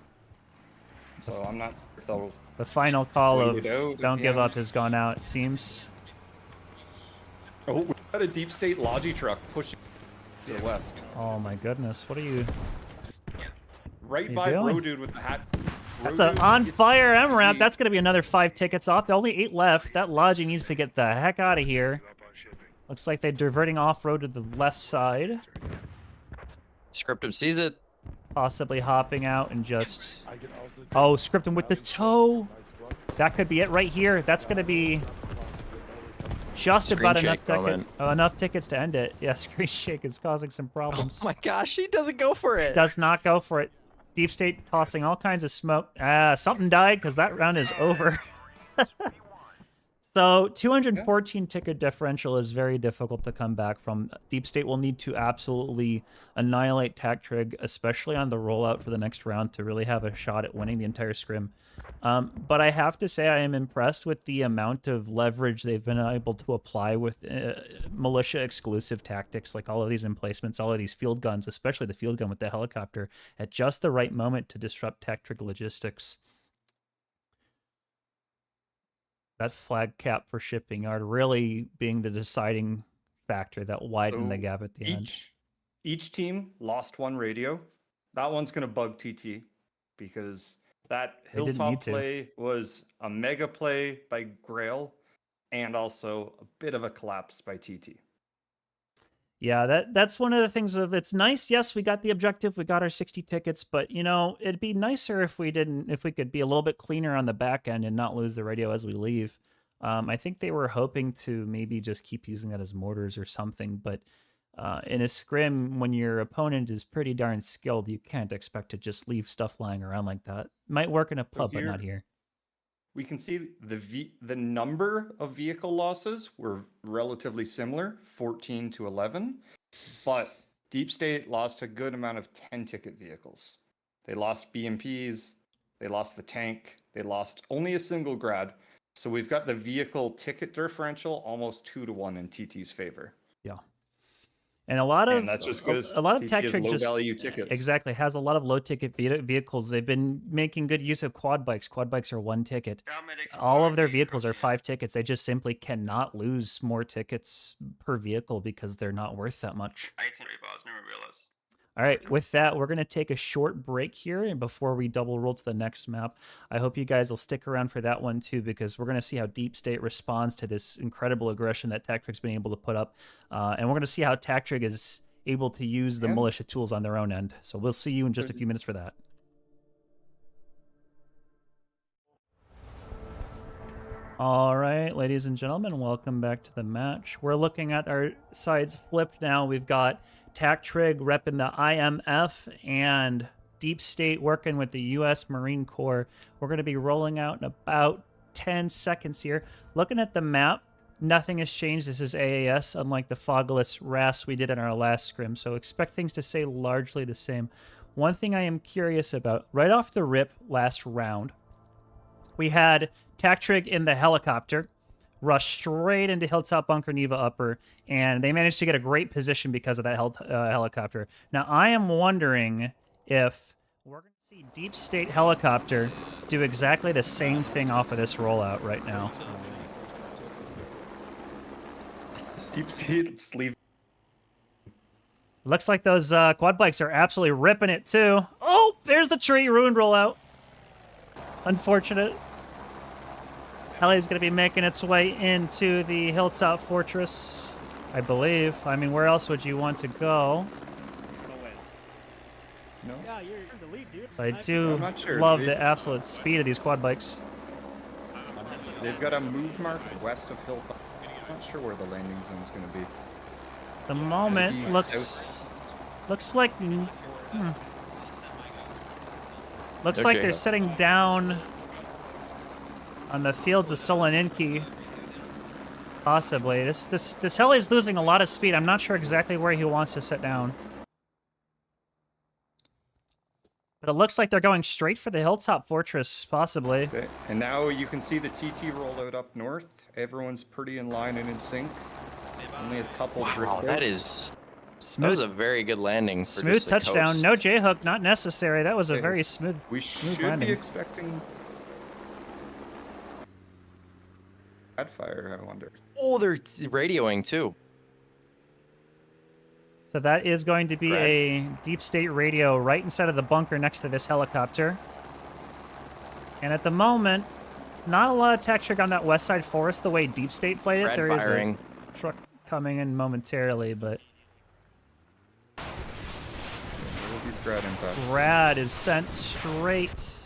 So I'm not sure if they'll. The final call Wait of it out at don't the give up end. has gone out, it seems. Oh, we got a Deep State Logi truck pushing to the west. Oh my goodness, what are you... Right you by doing? Bro Dude with the hat. That's Bro an Dude on gets fire MRAP. TT. That's going to be another 5 tickets off. Only 8 left. That Logi needs to get the heck out of here. Up on shipping. Looks like they're diverting off-road to the left side. Scriptum sees it. Possibly hopping out and just... Oh, Scriptum with the toe. That could be it right here. That's going to be just Screen about enough, shake moment. enough tickets to end it. Yeah, screen shake is causing some problems. Oh my gosh, he doesn't go for it. Does not go for it. Deep State tossing all kinds of smoke. Something died because that round is over. So 214 ticket differential is very difficult to come back from. Deep State will need to absolutely annihilate Tactrig, especially on the rollout for the next round, to really have a shot at winning the entire scrim. But I have to say I am impressed with the amount of leverage they've been able to apply with militia exclusive tactics, like all of these emplacements, all of these field guns, especially the field gun with the helicopter, at just the right moment to disrupt Tactrig logistics. That flag cap for shipping yard really being the deciding factor that widened the So gap at the end. Each team lost one radio. That one's gonna bug TT because that They didn't need hilltop to. play was a mega play by Grail and also a bit of a collapse by TT. Yeah, that's one of the things of it's nice. Yes, we got the objective, we got our 60 tickets, but you know, it'd be nicer if we could be a little bit cleaner on the back end and not lose the radio as we leave. I think they were hoping to maybe just keep using that as mortars or something, but in a scrim, when your opponent is pretty darn skilled, you can't expect to just leave stuff lying around like that. Might work in a pub, but not here. We can see the number of vehicle losses were relatively similar, 14 to 11, but Deep State lost a good amount of 10 ticket vehicles. They lost BMPs, they lost the tank, they lost only a single grad. So we've got the vehicle ticket differential almost 2 to 1 in TT's favor. Yeah. And a lot of And that's just because a lot of TT tech has trick low just value tickets. exactly has a lot of low ticket vehicles. They've been making good use of quad bikes. Quad bikes are 1 ticket. All of their vehicles are 5 tickets. They just simply cannot lose more tickets per vehicle because they're not worth that much. All right, with that, we're going to take a short break here and before we double roll to the next map. I hope you guys will stick around for that one too, because we're going to see how Deep State responds to this incredible aggression that Tactrig's been able to put up. And we're going to see how Tactrig is able to use the militia tools on their own end. So we'll see you in just a few minutes for that. All right, ladies and gentlemen, welcome back to the match. We're looking at our sides flipped now. We've got Tactrig repping the IMF and Deep State working with the U.S. Marine Corps. We're going to be rolling out in about 10 seconds here. Looking at the map, nothing has changed. This is AAS, unlike the fogless RAS we did in our last scrim, so expect things to stay largely the same. One thing I am curious about, right off the rip last round, we had Tactrig in the helicopter, rush straight into Hilltop Bunker Neva Upper, and they managed to get a great position because of that helicopter. Now, I am wondering if we're going to see Deep State Helicopter do exactly the same thing off of this rollout right now. Deep State sleeve. Looks like those quad bikes are absolutely ripping it, too. Oh, there's the tree ruined rollout. Unfortunate. Heli's going to be making its way into the Hilltop Fortress, I believe. I mean, where else would you want to go? No? Yeah, you're the lead, dude. I do I'm not sure. love the absolute speed of these quad bikes. They've got a move mark west of Hilltop. I'm not sure where the landing zone's going to be. The moment Maybe looks like looks They're like they're J-Hook. sitting down on the fields of Soloninki. Possibly. This heli is losing a lot of speed. I'm not sure exactly where he wants to sit down. But it looks like they're going straight for the Hilltop Fortress, possibly. Okay. And now you can see the TT rollout up north. Everyone's pretty in line and in sync. Only a couple Wow, drift that boats. is... That Smooth, was a very good landing for smooth just the touchdown. coast. No J-hook, not necessary. That was a Okay. very smooth We smooth should landing. be expecting fire, I wonder. Oh, they're radioing too. So that is going to be a Deep State radio right inside of the bunker next to this helicopter. And at the moment, not a lot of Tactrig on that west side forest the way Deep State played it. Red There is firing. a truck coming in momentarily, but These grad impacts. Brad is sent straight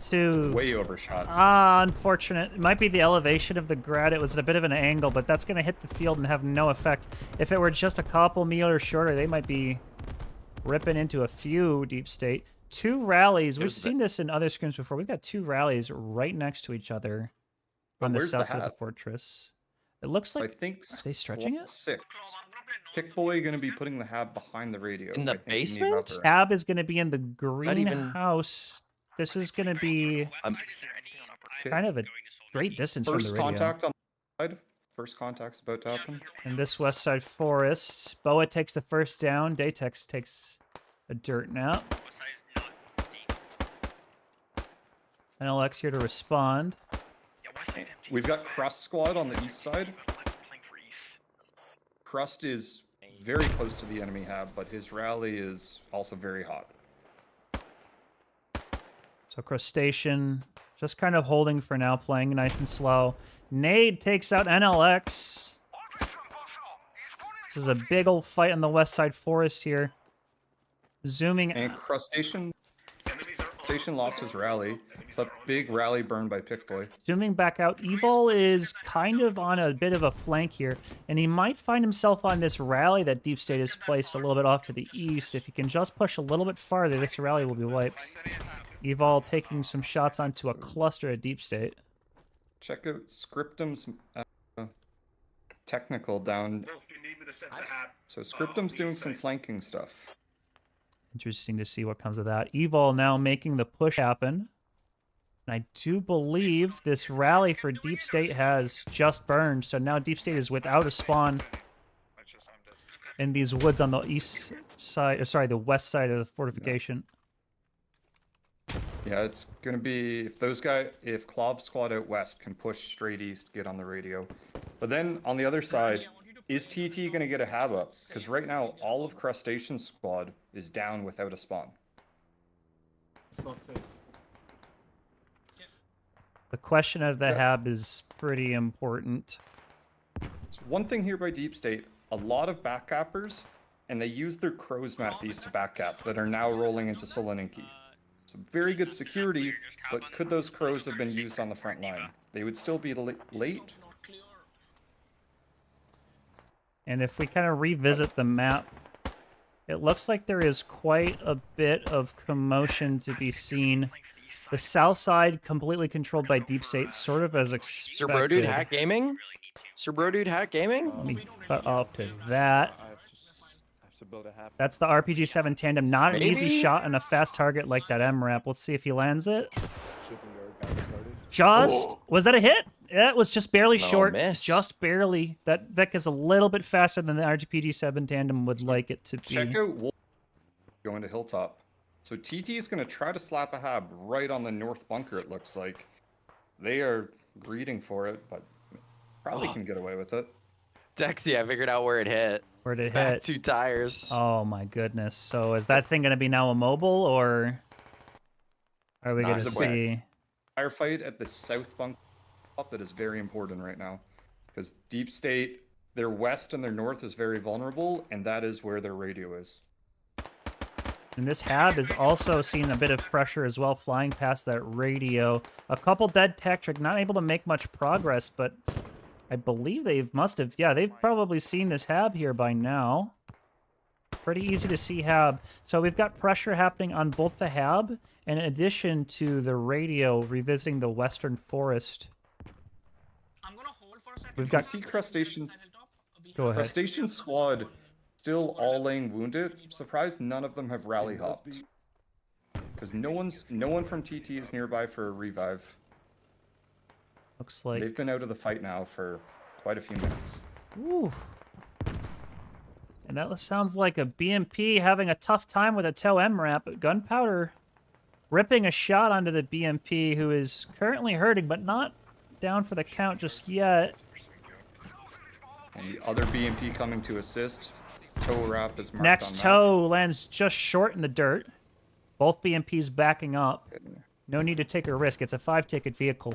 to... Way overshot. Unfortunate. It might be the elevation of the grad. It was at a bit of an angle, but that's going to hit the field and have no effect. If it were just a couple meters shorter, they might be ripping into a few Deep State. 2 rallies. We've was seen this in other scrims before. We've got 2 rallies right next to each other on the where's the south side of the hab? fortress. It looks I like... think Are they stretching it? 6. Pickboy gonna be putting the hab behind the radio. In the I think he needs basement? upper. Hab is going to be in the even- greenhouse. This is going to be Okay. kind of a great distance from First the radio. contact on the side. First contact's about to happen. In this west side forest, Boa takes the first down. Datex takes a dirt nap. NLX here to respond. We've got Crust Squad on the east side. Crust is very close to the enemy hab, but his rally is also very hot. So Crustacean just kind of holding for now, playing nice and slow. Nade takes out NLX. This is a big old fight on the west side forest here. Zooming. And Crustacean lost his rally. So a big rally burned by Pickboy. Zooming back out, Evil is kind of on a bit of a flank here, and he might find himself on this rally that Deep State has placed a little bit off to the east. If he can just push a little bit farther, this rally will be wiped. Evil taking some shots onto a cluster at Deep State. Check out Scriptum's technical down. So Scriptum's doing some flanking stuff. Interesting to see what comes of that. Evil now making the push happen. And I do believe this rally for Deep State has just burned, so now Deep State is without a spawn. in these woods on the east side, or sorry, the west side of the fortification. Yeah, it's gonna be if Clov squad out west can push straight east, get on the radio. But then on the other side, is TT gonna get a hab up? Because right now all of Crustacean squad is down without a spawn. It's not safe. The question of the Yeah. hab is pretty important. So one thing here by Deep State, a lot of backcappers, and they use their crows mat these to backcap that are now rolling into Soloninki. So very good security, but could those crows have been used on the front line? They would still be late. And if we kind of revisit the map, it looks like there is quite a bit of commotion to be seen. The south side completely controlled by Deep State, sort of as expected. Sir Bro Dude Hack Gaming? Sir Bro Dude Hack Gaming? Let me cut off to that. I have to build a hab. That's the RPG-7 tandem. Not an easy Maybe? shot and a fast target like that M-Rap. Let's see if he lands it. Shipping yard got started. Just was that a hit? That was just barely No, short. miss. Just barely. That Vic is a little bit faster than the RPG-7 tandem would like it to be. Check out Wolf going to Hilltop. So TT is going to try to slap a hab right on the north bunker, it looks like. They are greeting for it, but probably can get away with it. Dexy, I figured out where it hit. Where did it Back hit? 2 tires. Oh my goodness. So is that thing going to be now immobile, or are we It's going not to a win. see? Firefight at the south bunker that is very important right now. Because Deep State, their west and their north is very vulnerable, and that is where their radio is. And this hab is also seeing a bit of pressure as well, flying past that radio. A couple dead Tactric, not able to make much progress, but I believe they must have. Yeah, they've probably seen this hab here by now. Pretty easy to see hab. So we've got pressure happening on both the hab, in addition to the radio revisiting the western forest. We've You can got. see Crustacean, Go ahead. Crustacean squad still all laying wounded. I'm surprised none of them have rally hopped. Because no one from TT is nearby for a revive. Looks like. They've been out of the fight now for quite a few minutes. Ooh. And that sounds like a BMP having a tough time with a tow M-Rap, but Gunpowder ripping a shot onto the BMP, who is currently hurting, but not down for the count just yet. And the other BMP coming to assist. Toe wrap is marked Next on tow lands just short in the dirt. Both BMPs backing up. that. No need to take a risk. It's a 5-ticket vehicle.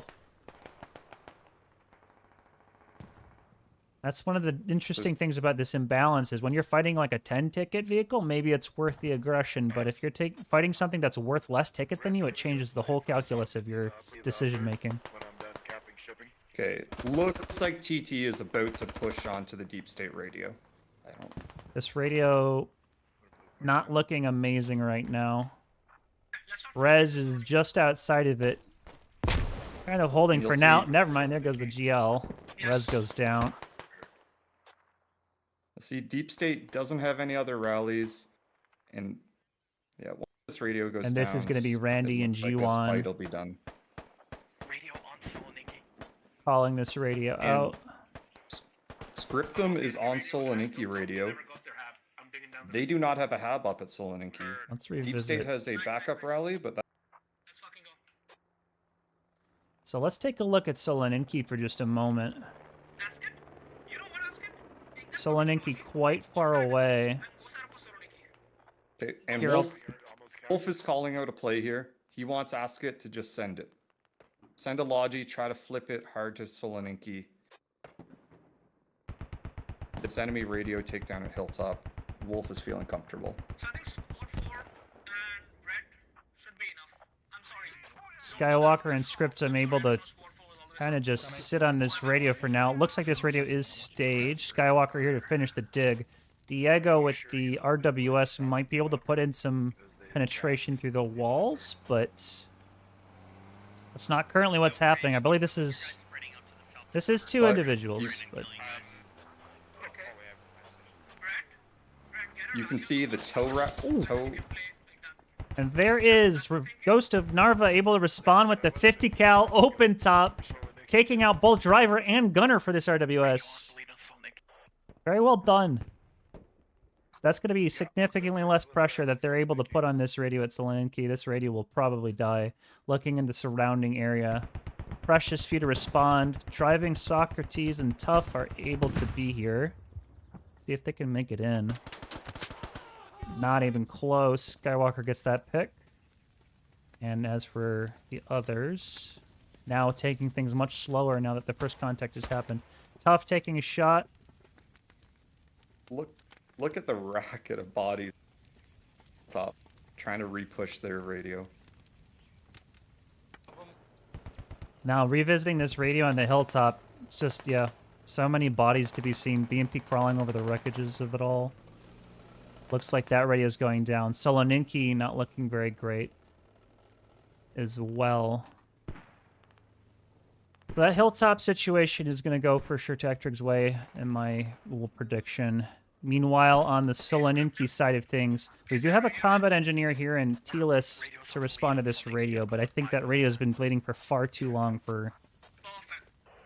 That's one of the interesting things about this imbalance is when you're fighting like a 10-ticket vehicle, maybe it's worth the aggression. But if you're fighting something that's worth less tickets than you, it changes the whole calculus of your decision-making. Okay, looks like TT is about to push onto the Deep State radio. I don't. This radio not looking amazing right now. Rez is just outside of it. Kind of holding You'll for now. see- Never mind, there goes the GL. Rez goes down. See, Deep State doesn't have any other rallies, and yeah, once this radio goes And this down, is gonna be it Randy and looks like this G1. fight will be done. Calling this radio And out. Scriptum is on Soloninki radio. They do not have a hab up at Soloninki. Let's Deep State revisit. has a backup rally, but that So let's take a look at Soloninki for just a moment. Soloninki quite far away. okay, and Here, I'll- Wolf is calling out a play here. He wants Asket to just send it. Send a Logi, try to flip it hard to Soloninki. This enemy radio takedown at Hilltop. Wolf is feeling comfortable. Skywalker and Scriptum able to kind of just sit on this radio for now. It looks like this radio is staged. Skywalker here to finish the dig. Diego with the RWS might be able to put in some penetration through the walls, but that's not currently what's happening. I believe this is two But individuals. But You can see the toe. and there is Ghost of Narva able to respond with the 50 cal open top, taking out both driver and gunner for this RWS. Very well done. that's going to be significantly less pressure that they're able to put on this radio at Soleninki. This radio will probably die. Looking in the surrounding area. Precious few to respond. Driving Socrates and Tough are able to be here. See if they can make it in. Not even close. Skywalker gets that pick. And as for the others, now taking things much slower now that the first contact has happened. Tough taking a shot. Look at the racket of bodies top, trying to repush their radio. Now revisiting this radio on the hilltop, it's just, yeah, so many bodies to be seen. BMP crawling over the wreckages of it all. Looks like that radio is going down. Soloninki not looking very great as well. That hilltop situation is going to go for sure Tactrig's way in my little prediction. Meanwhile, on the Soloninki side of things, we do have a combat engineer here in Telis to respond to this radio, but I think that radio has been bleeding for far too long for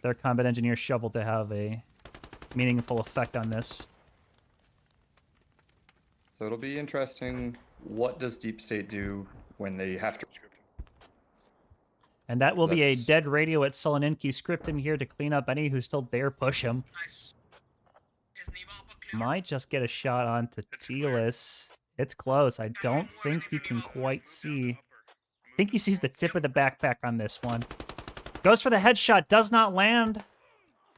their combat engineer shovel to have a meaningful effect on this. So it'll be interesting. What does Deep State do when they have to? And that will be a That's- dead radio at Soloninki. Script in here to clean up any who still dare push him. Might just get a shot onto Telis. It's close. I don't think he can quite see. I think he sees the tip of the backpack on this one. Goes for the headshot. Does not land.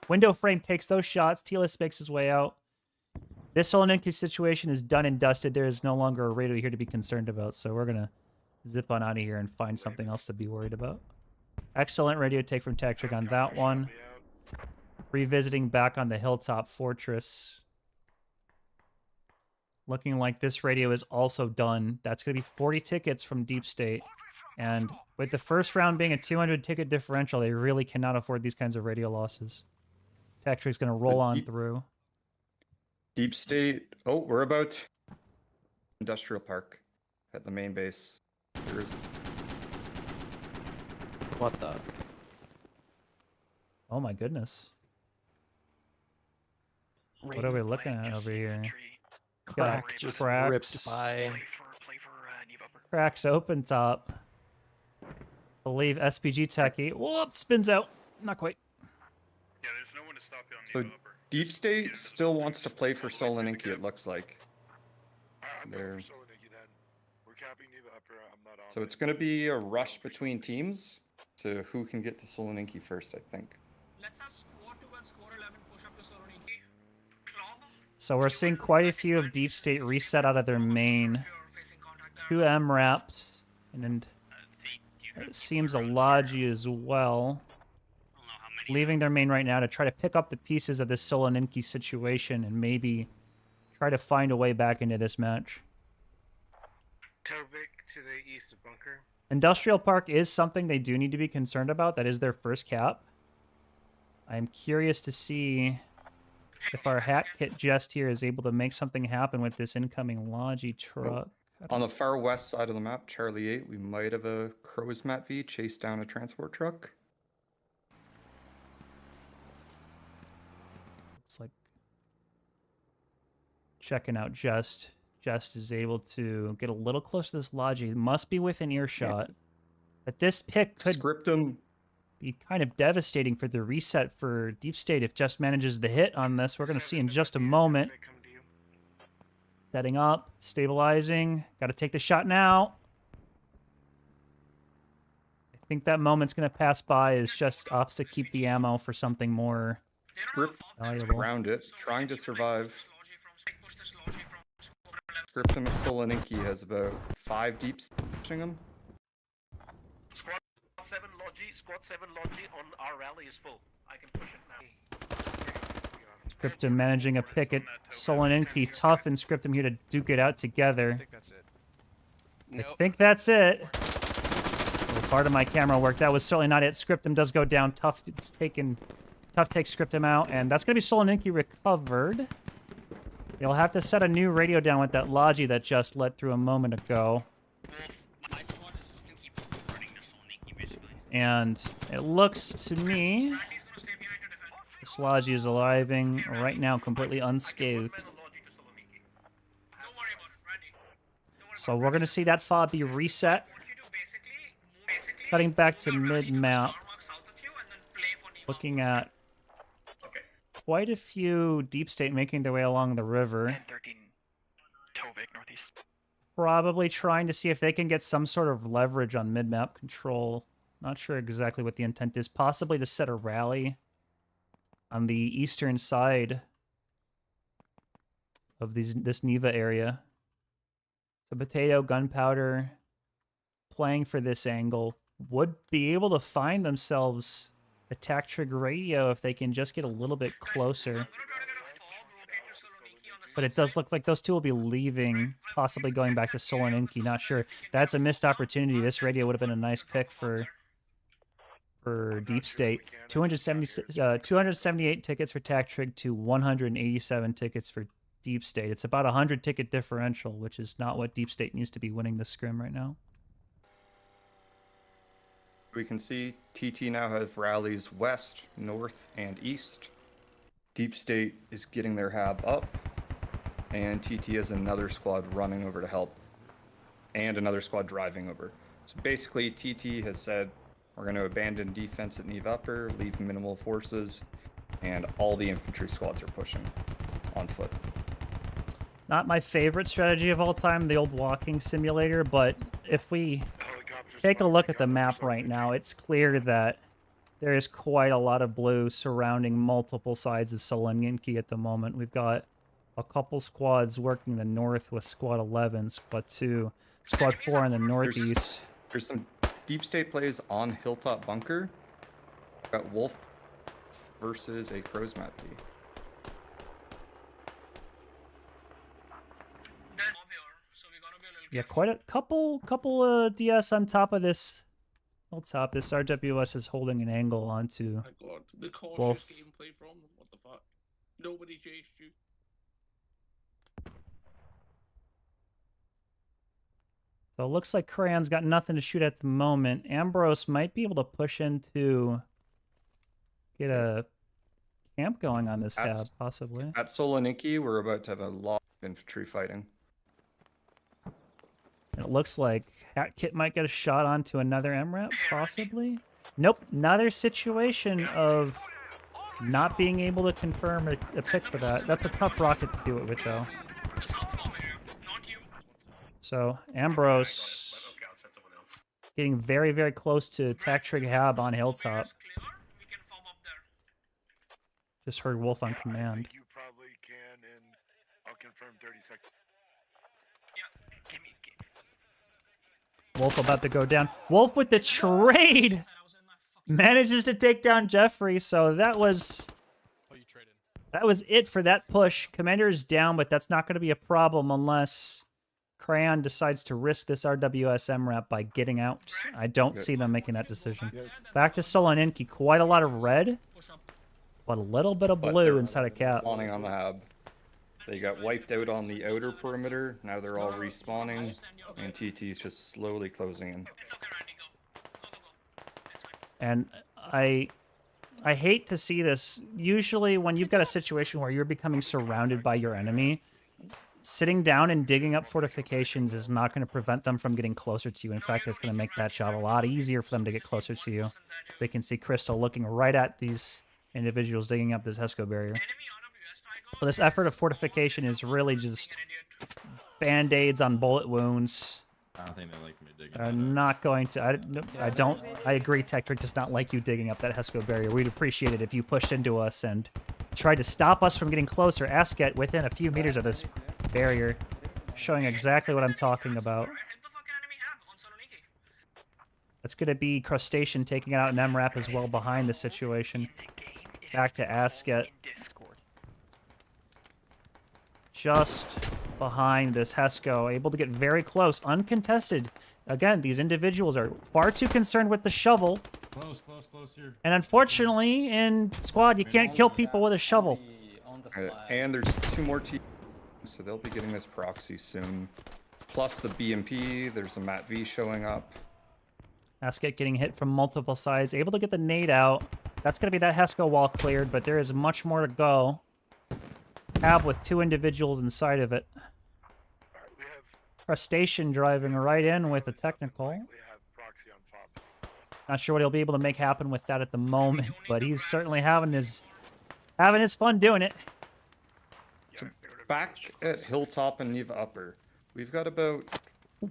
Window frame takes those shots. Telis makes his way out. This Soloninki situation is done and dusted. There is no longer a radio here to be concerned about. So we're going to zip on out of here and find something else to be worried about. Excellent radio take from Tactrig on that one. Revisiting back on the Hilltop Fortress. Looking like this radio is also done. That's going to be 40 tickets from Deep State. And with the first round being a 200 ticket differential, they really cannot afford these kinds of radio losses. Tactrig's going to roll on through. Deep State. Oh, we're about Industrial Park at the main base. There is. What the? Oh my goodness. What are we looking at over here? Crack just cracks. ripped by. Cracks open top. Believe SPG Techie. Whoop, spins out. Not quite. Yeah, there's no one to stop you on So the upper. Deep State still wants to play for Soloninki, it looks like. There. So it's going to be a rush between teams to who can get to Soloninki first, I think. Let's have squad 2 and score 11 push up to Saloniki. So we're seeing quite a few of Deep State reset out of their main. 2 MRAPs. And it seems a Logi as well. Leaving their main right now to try to pick up the pieces of this Soloninki situation and maybe try to find a way back into this match. Tobik to the east of bunker. Industrial Park is something they do need to be concerned about. That is their first cap. I'm curious to see if our hat kit jest here is able to make something happen with this incoming Logi truck. On the far west side of the map, Charlie 8, we might have a Crow's Mat V chase down a transport truck. Looks like checking out Jest. Jest is able to get a little close to this Logi. Must be within earshot. But this pick could Scriptum. be kind of devastating for the reset for Deep State if Just manages the hit on this. We're going to see in just a moment. Setting up, stabilizing. Got to take the shot now. I think that moment's going to pass by as Just opts to keep the ammo for something more Script valuable. around it, trying to survive. Scriptum at Soloninki has about 5 deeps pushing him. Squad 7 Logi on our rally is full. I can push it now. Scriptum managing a pick at Soloninki. Tough and Scriptum here to duke it out together. I think that's it. Well, part of my camera work. That was certainly not it. Scriptum does go down. Tough takes Scriptum out, and that's going to be Soloninki recovered. You'll have to set a new radio down with that Logi that just let through a moment ago. My squad is just gonna keep running to Saloniki, basically. And it looks to me this Logi is arriving right now completely unscathed. So we're going to see that fob be reset. Cutting back to mid-map. Looking at quite a few deep state making their way along the river. 13 Tovik northeast. Probably trying to see if they can get some sort of leverage on mid-map control. Not sure exactly what the intent is. Possibly to set a rally on the eastern side of this Neva area. So Potato, Gunpowder, playing for this angle, would be able to find themselves a tac trig radio if they can just get a little bit closer. But it does look like those two will be leaving, possibly going back to Soloninki. Not sure. That's a missed opportunity. This radio would have been a nice pick for Deep State. 278 tickets for tac trig to 187 tickets for Deep State. It's about a 100 ticket differential, which is not what Deep State needs to be winning the scrim right now. We can see TT now has rallies west, north, and east. Deep State is getting their hab up, and TT has another squad running over to help, and another squad driving over. So basically, TT has said, we're going to abandon defense at Neve Upper, leave minimal forces, and all the infantry squads are pushing on foot. Not my favorite strategy of all time, the old walking simulator, but if we take a look at the map right now, it's clear that there is quite a lot of blue surrounding multiple sides of Soloninki at the moment. We've got a couple squads working the north with Squad 11, Squad 2, Squad 4 in the northeast. There's some Deep State plays on Hilltop Bunker. Got Wolf versus a Crow's Mat P. Yeah, quite a couple DS on top of this hilltop. This RWS is holding an angle onto My God, the cautious Wolf. gameplay from them. What the fuck? Nobody chased you. So it looks like Crayon's got nothing to shoot at the moment. Ambrose might be able to push in to get a camp going on this hab, possibly. At Soloninki, we're about to have a lot of infantry fighting. And it looks like Hat Kit might get a shot onto another MRAP, possibly. Nope, another situation of not being able to confirm a pick for that. That's a tough rocket to do it with, though. So, Ambrose getting very, very close to tac trig hab on Hilltop. Just heard Wolf on command. You probably can, and I'll confirm 30 seconds. Wolf about to go down. Wolf with the trade! Manages to take down Jeffrey, so that was it for that push. Commander is down, but that's not going to be a problem unless Crayon decides to risk this RWS MRAP by getting out. I don't see them making that decision. Back to Soloninki. Quite a lot of red, but a little bit of blue inside a cap. Spawning on the hab. They got wiped out on the outer perimeter. Now they're all respawning, and TT's just slowly closing in. And I hate to see this. Usually when you've got a situation where you're becoming surrounded by your enemy, sitting down and digging up fortifications is not going to prevent them from getting closer to you. In fact, it's going to make that job a lot easier for them to get closer to you. They can see Crystal looking right at these individuals digging up this HESCO barrier. So this effort of fortification is really just band-aids on bullet wounds. I don't think they like me digging. I'm not going to. I agree. Tectric does not like you digging up that HESCO barrier. We'd appreciate it if you pushed into us and tried to stop us from getting closer. Asket within a few meters of this barrier, showing exactly what I'm talking about. That's going to be Crustacean taking out an MRAP as well behind the situation. Back to Asket. Just behind this HESCO, able to get very close, uncontested. Again, these individuals are far too concerned with the shovel. Close here. And unfortunately, in squad, you can't kill people with a shovel. And there's two more teams, so they'll be getting this proxy soon. Plus the BMP, there's a Mat V showing up. Asket getting hit from multiple sides, able to get the nade out. That's going to be that HESCO wall cleared, but there is much more to go. Hab with two individuals inside of it. Crustacean driving right in with a technical. Not sure what he'll be able to make happen with that at the moment, but he's certainly having his fun doing it. So back at Hilltop and Neva Upper, we've got about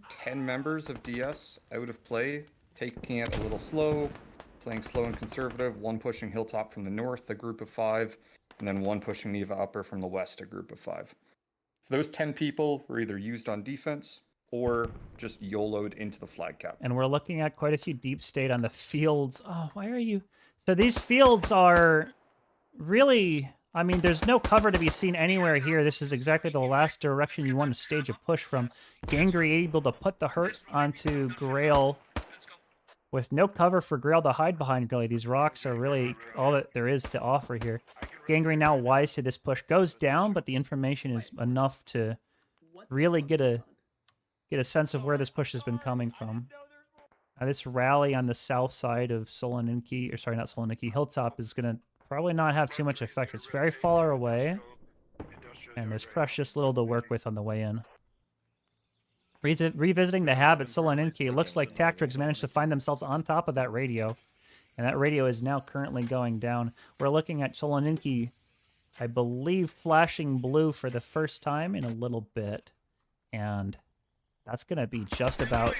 10 members of DS out of play, taking it a little slow, playing slow and conservative, one pushing Hilltop from the north, a group of 5, and then one pushing Neva Upper from the west, a group of 5. So those 10 people were either used on defense or just YOLO'd into the flag cap. And we're looking at quite a few deep state on the fields. Oh, why are you... So these fields are really... I mean, there's no cover to be seen anywhere here. This is exactly the last direction you want to stage a push from. Gangry able to put the hurt onto Grail with no cover for Grail to hide behind, really. These rocks are really all that there is to offer here. Gangry now wise to this push. Goes down, but the information is enough to really get a sense of where this push has been coming from. Now, this rally on the south side of Soloninki, or sorry, not Soloninki, Hilltop is going to probably not have too much effect. It's very far away, and there's precious little to work with on the way in. Revisiting the hab at Soloninki, it looks like Tactrix managed to find themselves on top of that radio, and that radio is now currently going down. We're looking at Soloninki, I believe, flashing blue for the first time in a little bit, and that's going to be just about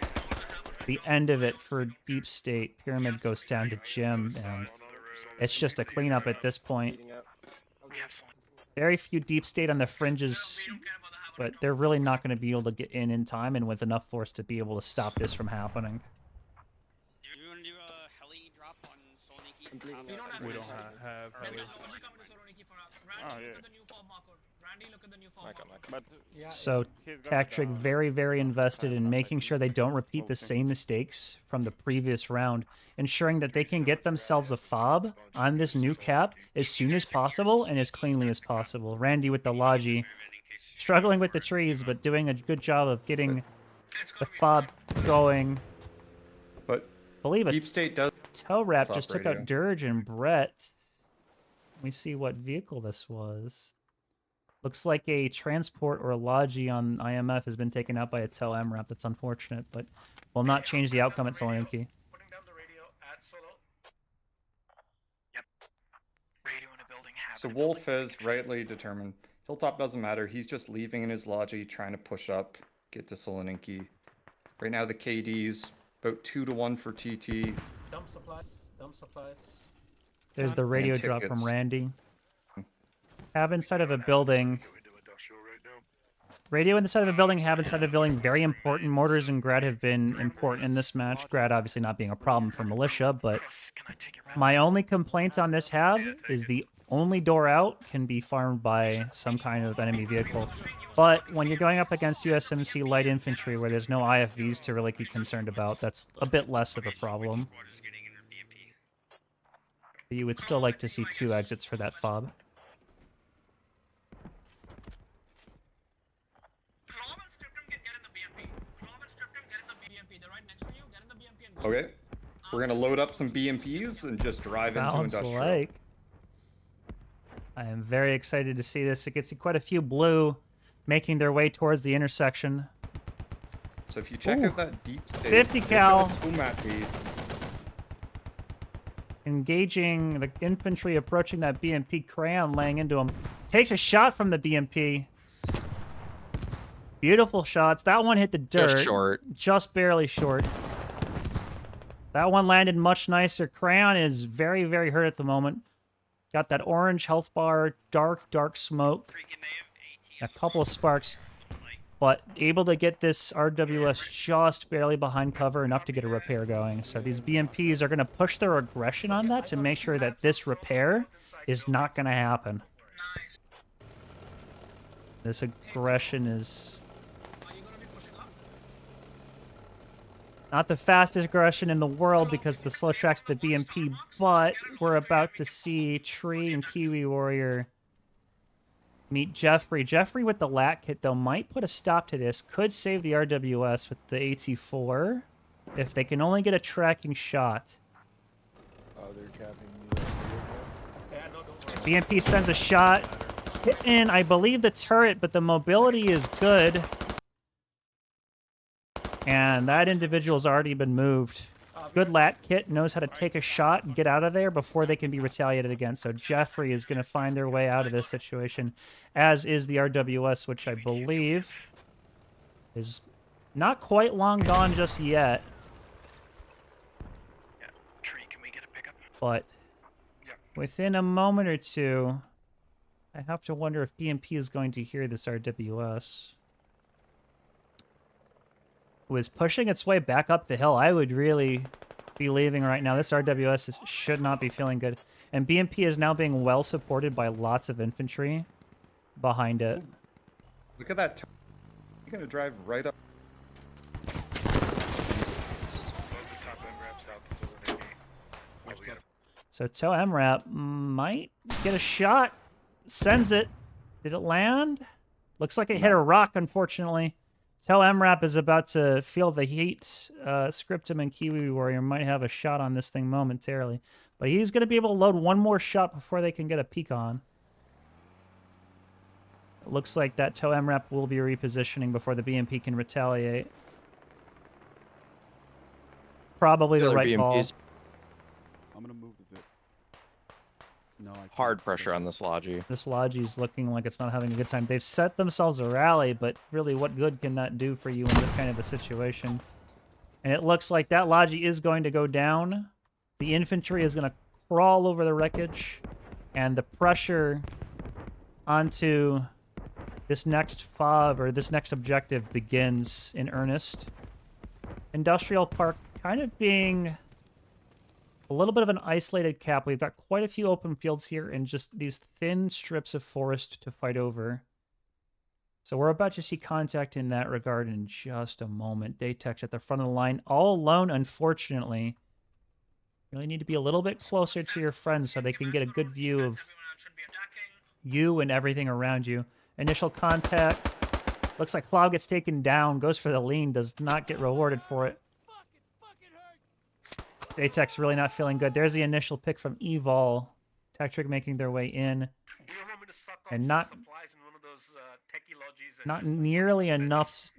the end of it for Deep State. Pyramid goes down to Jim, and it's just a cleanup at this point. Very few Deep State on the fringes, but they're really not going to be able to get in time and with enough force to be able to stop this from happening. Do you want to do a heli drop on Solniki? We don't have heli. Oh, yeah. But, So Tactric very, very invested in making sure they don't repeat the same mistakes from the previous round, ensuring that they can get themselves a fob on this new cap as soon as possible and as cleanly as possible. Randy with the Logi, struggling with the trees, but doing a good job of getting the fob going. But I believe Deep it's State does Toe Wrap Top just took radio. out Dirge and Brett. Let me see what vehicle this was. Looks like a transport or a Logi on IMF has been taken out by a Tel MRAP. That's unfortunate, but will not change the outcome at Soloninki. Putting down the radio at Solo. Yep. Radio in a building. So Wolf has rightly determined Hilltop doesn't matter. He's just leaving in his Logi, trying to push up, get to Soloninki. Right now the KD's about 2-1 for TT. Dump supplies. Dump supplies. There's the radio And drop from tickets. Randy. Have inside of a building. Radio inside of a building, have inside of a building, very important. Mortars and Grad have been important in this match. Grad obviously not being a problem for Militia, but my only complaint on this hab is the only door out can be farmed by some kind of enemy vehicle. But when you're going up against USMC light infantry where there's no IFVs to really be concerned about, that's a bit less of a problem. But you would still like to see 2 exits for that fob. Okay. We're gonna load up some BMPs and just drive into Sounds industrial. like. I am very excited to see this. It gets quite a few blue making their way towards the intersection. So if you check Ooh. out that Deep State, 50 they've cal. got a two-map lead. Engaging the infantry approaching that BMP. Crayon laying into him. Takes a shot from the BMP. Beautiful shots. That one hit the dirt. Just short. Just barely short. That one landed much nicer. Crayon is very, very hurt at the moment. Got that orange health bar, dark smoke. A couple of sparks. But able to get this RWS just barely behind cover, enough to get a repair going. So these BMPs are going to push their aggression on that to make sure that this repair is not going to happen. This aggression is not the fastest aggression in the world because of the slow tracks of the BMP, but we're about to see Tree and Kiwi Warrior meet Jeffrey. Jeffrey with the lat kit, though, might put a stop to this. Could save the RWS with the AT4 if they can only get a tracking shot. oh, they're capping the BMP sends a shot. Hit in, I believe, the turret, but the mobility is good. And that individual's already been moved. Good lat kit knows how to take a shot and get out of there before they can be retaliated against. So Jeffrey is going to find their way out of this situation, as is the RWS, which I believe is not quite long gone just yet. Yeah. Tree, can we get a pickup? But within a moment or two, I have to wonder if BMP is going to hear this RWS. Was pushing its way back up the hill. I would really be leaving right now. This should not be feeling good. And BMP is now being well supported by lots of infantry behind it. Look at that. You're going to drive right up. So Toe MRAP might get a shot. Sends it. Did it land? Looks like it hit a rock, unfortunately. Toe MRAP is about to feel the heat. Scriptum and Kiwi Warrior might have a shot on this thing momentarily. But he's going to be able to load one more shot before they can get a peek on. It looks like that Toe MRAP will be repositioning before the BMP can retaliate. Probably the right call. I'm gonna move a bit. No, Hard pressure on this Logi. This Logi's looking like it's not having a good time. They've set themselves a rally, but really what good can that do for you in this kind of a situation? And it looks like that Logi is going to go down. The infantry is going to crawl over the wreckage. And the pressure onto this next fob, or this next objective, begins in earnest. Industrial Park kind of being a little bit of an isolated cap. We've got quite a few open fields here and just these thin strips of forest to fight over. So we're about to see contact in that regard in just a moment. Datex at the front of the line, all alone, unfortunately. Really need to be a little bit closer to your friends so they can get a good view of you and everything around you. Initial contact. Looks like Cloud gets taken down, goes for the lean, does not get rewarded for it. Datex really not feeling good. There's the initial pick from Evol. Tactric making their way in. And not nearly enough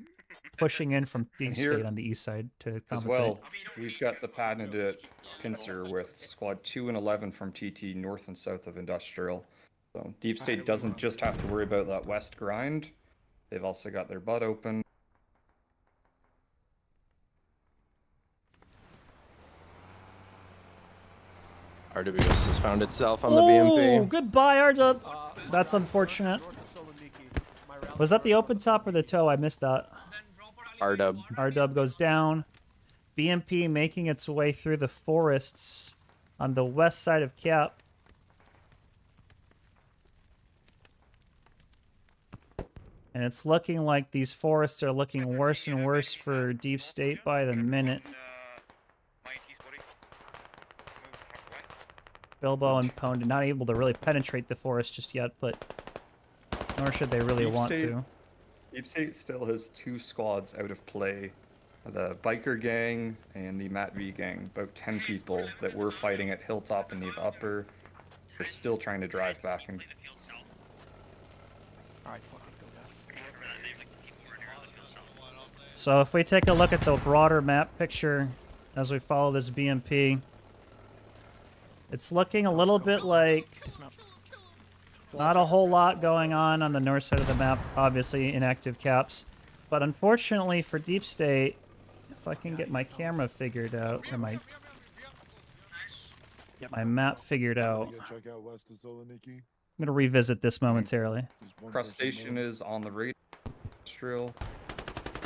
pushing in from Deep State on the east side to compensate. As well, we've got the patented pincer with squad 2 and 11 from TT north and south of Industrial. So Deep State doesn't just have to worry about that west grind. They've also got their butt open. RWS has found itself on the Oh, BMP. goodbye, R-Dub. That's unfortunate. Was that the open top or the toe? I missed that. R-Dub. R-Dub goes down. BMP making its way through the forests on the west side of Cap. And it's looking like these forests are looking worse and worse for Deep State by the minute. Bilbo and Pwned not able to really penetrate the forest just yet, but nor should they really want to. Deep State still has 2 squads out of play. The biker gang and the Matt V gang, about 10 people that were fighting at Hilltop and Neve Upper. They're still trying to drive back and... So if we take a look at the broader map picture as we follow this BMP, it's looking a little bit like not a whole lot going on the north side of the map, obviously inactive caps. But unfortunately for Deep State, if I can get my camera figured out, or my map figured out, I'm going to revisit this momentarily. Crustacean is on the radar. Industrial.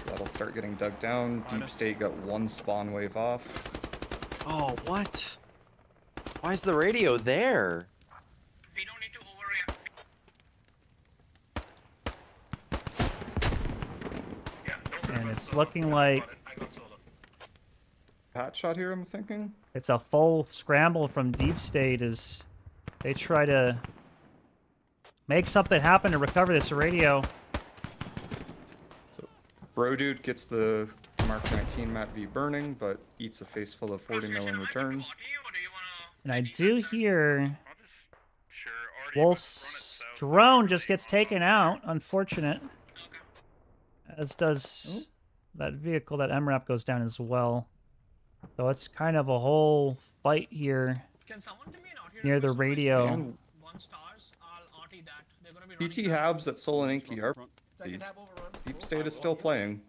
That'll start getting dug down. Deep State got 1 spawn wave off. Oh, what? Why is the radio there? We don't need to overreact. And it's looking like Pat shot here, I'm thinking. it's a full scramble from Deep State as they try to make something happen to recover this radio. Bro Dude gets the Mark 19 Matt V burning, but eats a face full of 40 mil in return. And I do hear Wolf's drone just gets taken out. Unfortunate. As does that vehicle, that MRAP goes down as well. So it's kind of a whole fight here Can someone give me an RT near the number so I can radio. And 1 stars? I'll RT that. They're gonna be running PT that. Habs at Solinki are Second tab overrun. Deep State is still playing.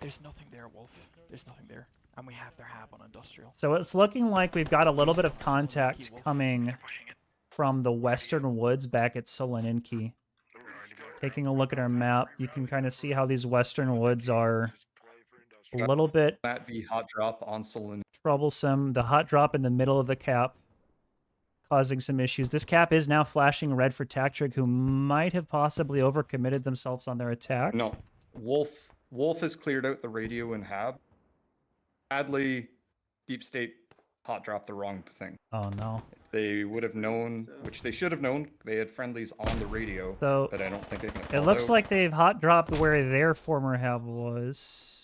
There's nothing there, Wolf. There's nothing there. And we have their hab on industrial. So it's looking like we've got a little bit of contact coming from the western woods back at Solinki. Taking a look at our map, you can kind of see how these western woods are a little bit Matt V hot drop on Solinki. troublesome. The hot drop in the middle of the cap causing some issues. This cap is now flashing red for Tactric, who might have possibly overcommitted themselves on their attack. No, Wolf has cleared out the radio and Hab. Sadly, Deep State hot dropped the wrong thing. Oh no. They would have known, which they should have known. They had friendlies on the radio, So but I don't think it looks like they've hot dropped where their former hab was.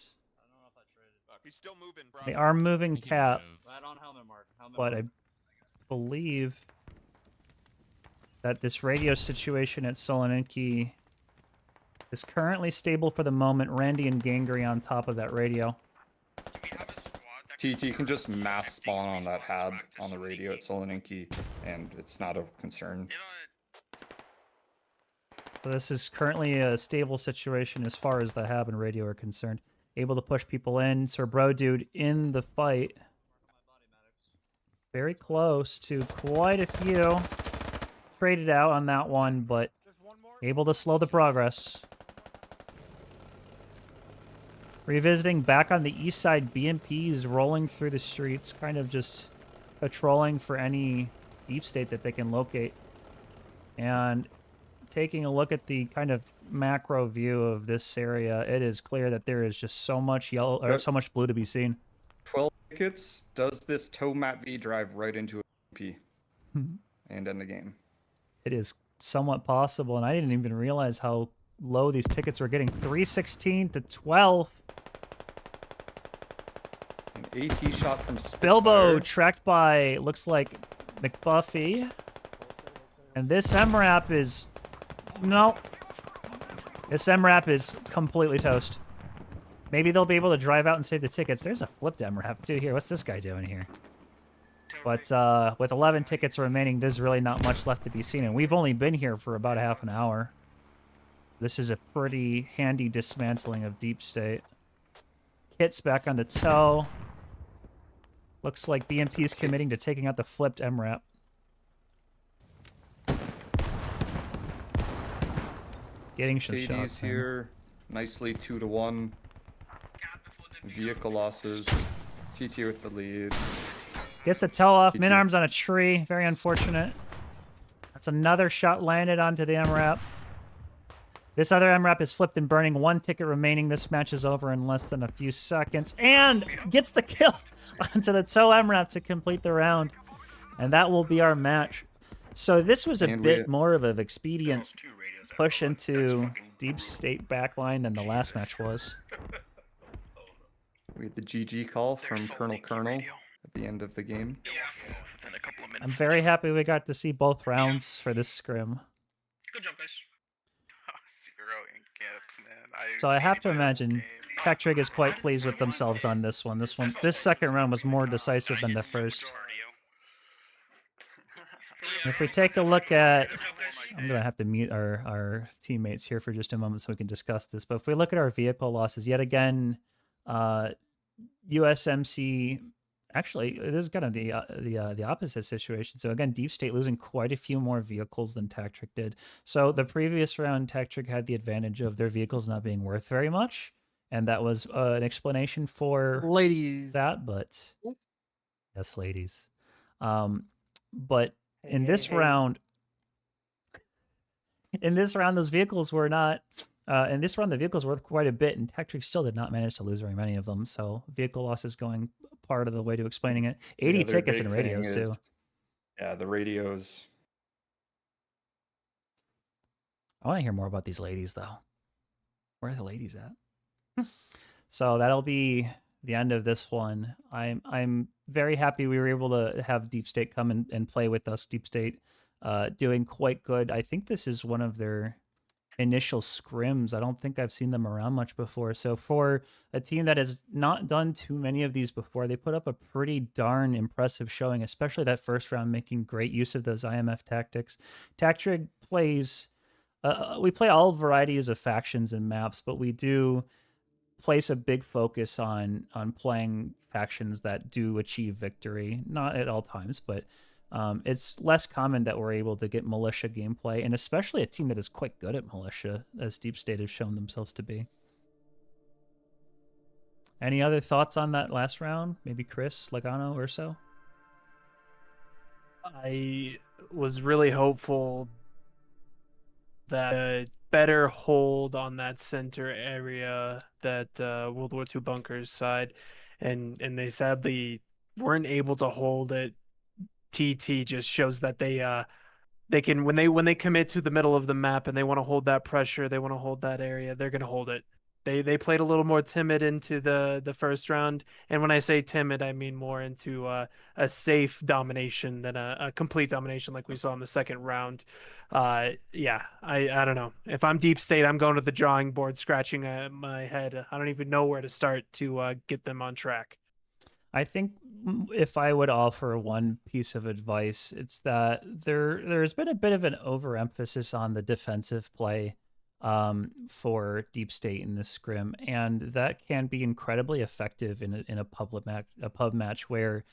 They are moving cap, but I believe that this radio situation at Solinki is currently stable for the moment. Randy and Gangry on top of that radio. TT can just mass spawn on that Hab on the radio at Solinki, and it's not a concern. So this is currently a stable situation as far as the hab and radio are concerned. Able to push people in. Sir Bro Dude in the fight. Very close to quite a few. Traded out on that one, but able to slow the progress. Revisiting back on the east side, BMPs rolling through the streets, kind of just patrolling for any deep state that they can locate. And taking a look at the kind of macro view of this area, it is clear that there is just so much yellow or so much blue to be seen. 12 tickets. Does this tow Matt V drive right into a P and end the game? It is somewhat possible, and I didn't even realize how low these tickets were getting. 316 to 12. An AT shot from Spitfire. Bilbo tracked by, looks like, McBuffy. And this MRAP is... No. This MRAP is completely toast. Maybe they'll be able to drive out and save the tickets. There's a flipped MRAP too here. What's this guy doing here? But with 11 tickets remaining, there's really not much left to be seen. And we've only been here for about half an hour. This is a pretty handy dismantling of Deep State. Kit's back on the tow. Looks like BMP is committing to taking out the flipped MRAP. Getting some KD's shots here. Nicely 2-1. Vehicle losses. TT with the lead. Gets the tow off. Min-arms on a tree. Very unfortunate. That's another shot landed onto the MRAP. This other MRAP is flipped and burning. 1 ticket remaining. This match is over in less than a few seconds. And gets the kill onto the tow MRAP to complete the round. And that will be our match. So this was a bit more of an expedient push into Deep State backline than the last match was. We had the GG call from Colonel at the end of the game. I'm very happy we got to see both rounds for this scrim. Good job, guys. So I have to imagine Tactric is quite pleased with themselves on this one. This second round was more decisive than the first. If we take a look at, I'm going to have to mute our teammates here for just a moment so we can discuss this. But if we look at our vehicle losses, yet again, USMC, actually, this is kind of the opposite situation. So again, Deep State losing quite a few more vehicles than Tactric did. So the previous round, Tactric had the advantage of their vehicles not being worth very much. And that was an explanation for ladies that, but yes, ladies. But in this round, those vehicles were not. In this round, the vehicles were worth quite a bit, and Tactric still did not manage to lose very many of them. So vehicle loss is going part of the way to explaining it. 80 tickets and radios too. Yeah, the radios. I want to hear more about these ladies, though. Where are the ladies at? So that'll be the end of this one. I'm very happy we were able to have Deep State come and play with us. Deep State doing quite good. I think this is one of their initial scrims. I don't think I've seen them around much before. So for a team that has not done too many of these before, they put up a pretty darn impressive showing, especially that first round, making great use of those IMF tactics. Tactrig plays. We play all varieties of factions and maps, but we do place a big focus on playing factions that do achieve victory. Not at all times, but it's less common that we're able to get militia gameplay, and especially a team that is quite good at militia, as Deep State has shown themselves to be. Any other thoughts on that last round? Maybe Chris, Lagano, or so? I was really hopeful that a better hold on that center area, that World War II bunkers side, and they sadly weren't able to hold it. TT just shows that they can, when they commit to the middle of the map and they want to hold that pressure, they want to hold that area, they're going to hold it. They played a little more timid into the first round, and when I say timid, I mean more into a safe domination than a complete domination like we saw in the second round. Yeah, I don't know. If I'm Deep State, I'm going to the drawing board, scratching my head. I don't even know where to start to get them on track. I think if I would offer one piece of advice, it's that there's been a bit of an overemphasis on the defensive play for Deep State in this scrim, and that can be incredibly effective in a pub match where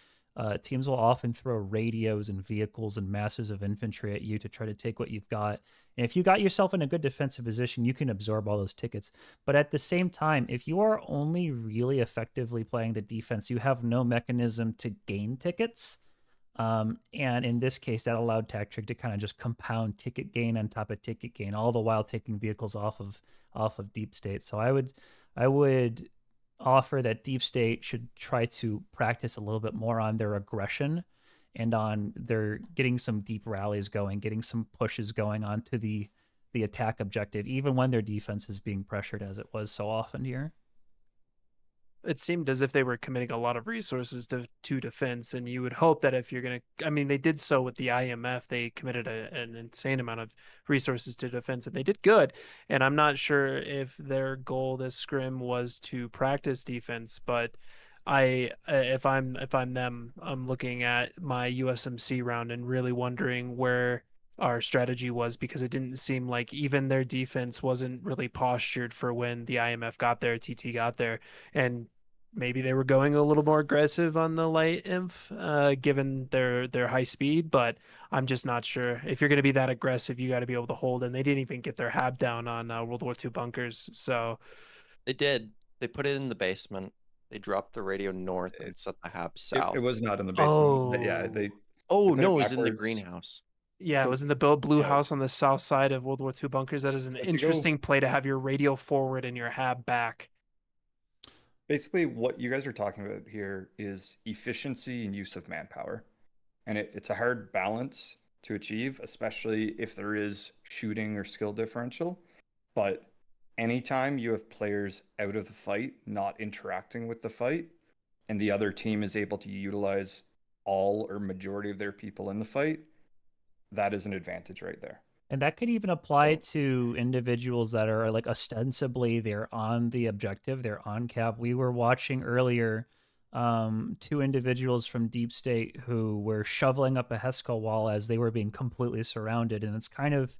teams will often throw radios and vehicles and masses of infantry at you to try to take what you've got. And if you got yourself in a good defensive position, you can absorb all those tickets. But at the same time, if you are only really effectively playing the defense, you have no mechanism to gain tickets. And in this case, that allowed Tactrig to kind of just compound ticket gain on top of ticket gain, all the while taking vehicles off of Deep State. So I would offer that Deep State should try to practice a little bit more on their aggression and on their getting some deep rallies going, getting some pushes going onto the attack objective, even when their defense is being pressured as it was so often here. It seemed as if they were committing a lot of resources to defense, and you would hope that if you're going to, I mean, they did so with the IMF. They committed an insane amount of resources to defense, and they did good. And I'm not sure if their goal this scrim was to practice defense, but if I'm them, I'm looking at my USMC round and really wondering where our strategy was, because it didn't seem like even their defense wasn't really postured for when the IMF got there, TT got there, and maybe they were going a little more aggressive on the light inf, given their high speed, but I'm just not sure. If you're going to be that aggressive, you got to be able to hold, and they didn't even get their hab down on World War II bunkers, so... They did. They put it in the basement. They dropped the radio north and set the hab south. It was not in the basement. Oh. Yeah, they... Oh, put no, it it was in the backwards. greenhouse. Yeah, So- it was in the blue house on the south side of World War II bunkers. That is an to go- interesting play to have your radio forward and your hab back. Basically, what you guys are talking about here is efficiency and use of manpower. And it's a hard balance to achieve, especially if there is shooting or skill differential. But anytime you have players out of the fight, not interacting with the fight, and the other team is able to utilize all or majority of their people in the fight, that is an advantage right there. And that could even apply to individuals that are like ostensibly they're on the objective, they're on cap. We were watching earlier two individuals from Deep State who were shoveling up a Heskel wall as they were being completely surrounded. And it's kind of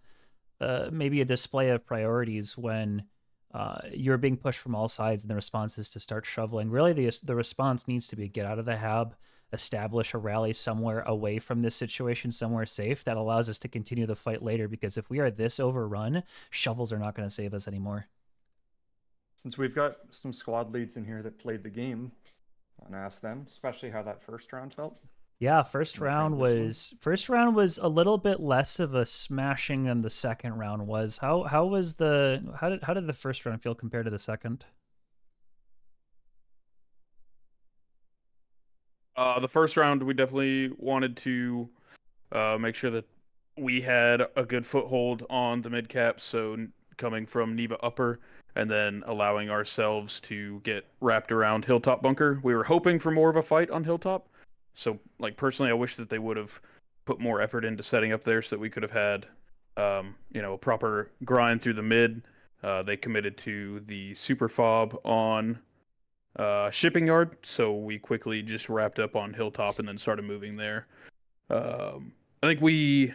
maybe a display of priorities when you're being pushed from all sides and the response is to start shoveling. Really, the response needs to be get out of the hab, establish a rally somewhere away from this situation, somewhere safe that allows us to continue the fight later, because if we are this overrun, shovels are not going to save us anymore. Since we've got some squad leads in here that played the game, I want to ask them, especially how that first round felt. Yeah, first In the round was a little bit less of a smashing than the second round was. How did the first round feel compared to the second? The first round, we definitely wanted to make sure that we had a good foothold on the mid cap, so coming from Neva upper and then allowing ourselves to get wrapped around Hilltop bunker. We were hoping for more of a fight on Hilltop. So, like, personally, I wish that they would have put more effort into setting up there so that we could have had a proper grind through the mid. They committed to the super fob on shipping yard, so we quickly just wrapped up on hilltop and then started moving there. I think we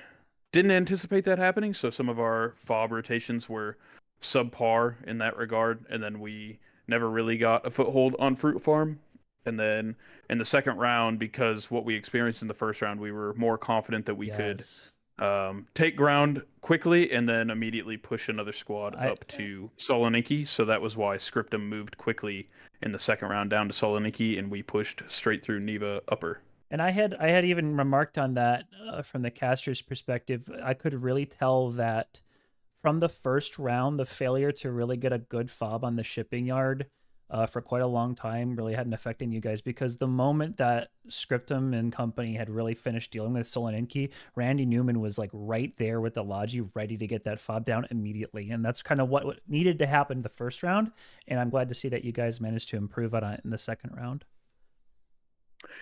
didn't anticipate that happening, so some of our fob rotations were subpar in that regard, and then we never really got a foothold on fruit farm. And then in the second round, because what we experienced in the first round, we were more confident that we could take ground quickly and then immediately push another squad up to Soloniki. So that was why Scriptum moved quickly in the second round down to Soloniki, and we pushed straight through Neva upper. And I had even remarked on that from the caster's perspective. I could really tell that from the first round, the failure to really get a good fob on the shipping yard for quite a long time really had an effect on you guys, because the moment that Scriptum and company had really finished dealing with Soloniki, Randy Newman was like right there with the Logi, ready to get that fob down immediately. And that's kind of what needed to happen the first round. And I'm glad to see that you guys managed to improve on it in the second round.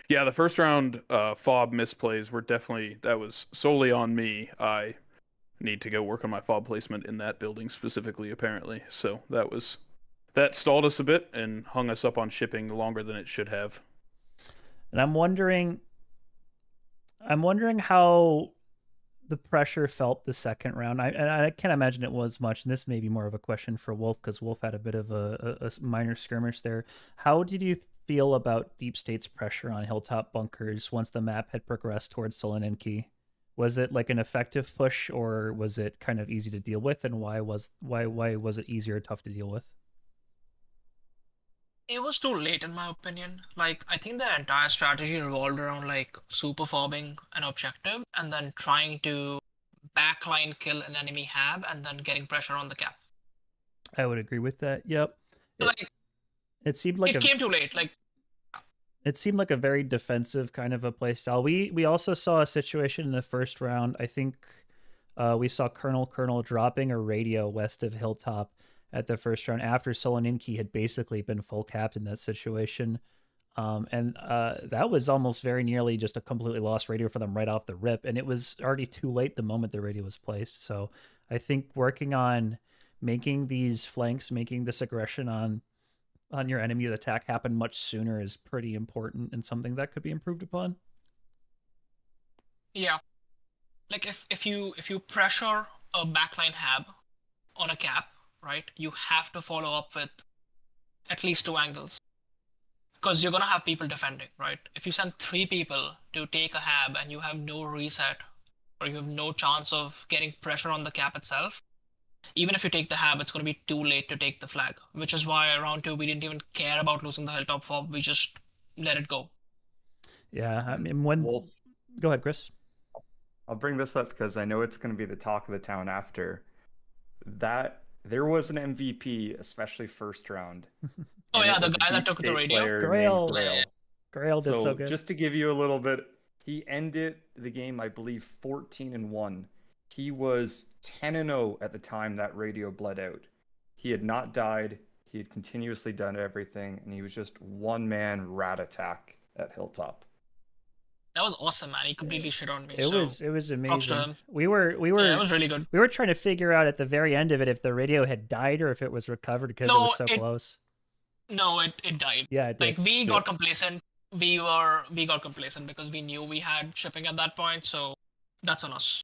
Yeah, the first round fob misplays were that was solely on me. I need to go work on my fob placement in that building specifically, apparently. So that stalled us a bit and hung us up on shipping longer than it should have. And I'm wondering how the pressure felt the second round. I can't imagine it was much, and this may be more of a question for Wolf, because Wolf had a bit of a minor skirmish there. How did you feel about Deep State's pressure on hilltop bunkers once the map had progressed towards Soloniki? Was it like an effective push, or was it kind of easy to deal with? And why was it easier or tough to deal with? It was too late, in my opinion. Like, I think the entire strategy revolved around like super fobbing an objective and then trying to backline kill an enemy hab and then getting pressure on the cap. I would agree with that. Yep. It seemed like it came too late. Like, it seemed like a very defensive kind of a play style. We also saw a situation in the first round. I think we saw Colonel dropping a radio west of Hilltop at the first round after Soloniki had basically been full capped in that situation. And that was almost very nearly just a completely lost radio for them right off the rip. And it was already too late the moment the radio was placed. So I think working on making these flanks, making this aggression on your enemy's attack happen much sooner is pretty important, and something that could be improved upon. Yeah. Like if you pressure a backline hab on a cap, right, you have to follow up with at least 2 angles, because you're gonna have people defending, right? If you send 3 people to take a hab and you have no reset, or you have no chance of getting pressure on the cap itself, even if you take the hab, it's going to be too late to take the flag, which is why round 2 we didn't even care about losing the hilltop fob. We just let it go. Yeah, I mean, go ahead, Chris. I'll bring this up because I know it's going to be the talk of the town after. That there was an MVP, especially first round. Oh yeah, the guy that took the radio. Grail did so good. Just to give you a little bit, he ended the game, I believe, 14-1. He was 10-0 at the time that radio bled out. He had not died. He had continuously done everything, and he was just one-man rat attack at Hilltop. That was awesome, man. He completely shit on me. It was amazing. Props to him. We were Yeah, it was really good. We were trying to figure out at the very end of it if the radio had died or if it was recovered, because it was so close. No, it died. Yeah, it did. Like we got complacent. We got complacent because we knew we had shipping at that point, so that's on us.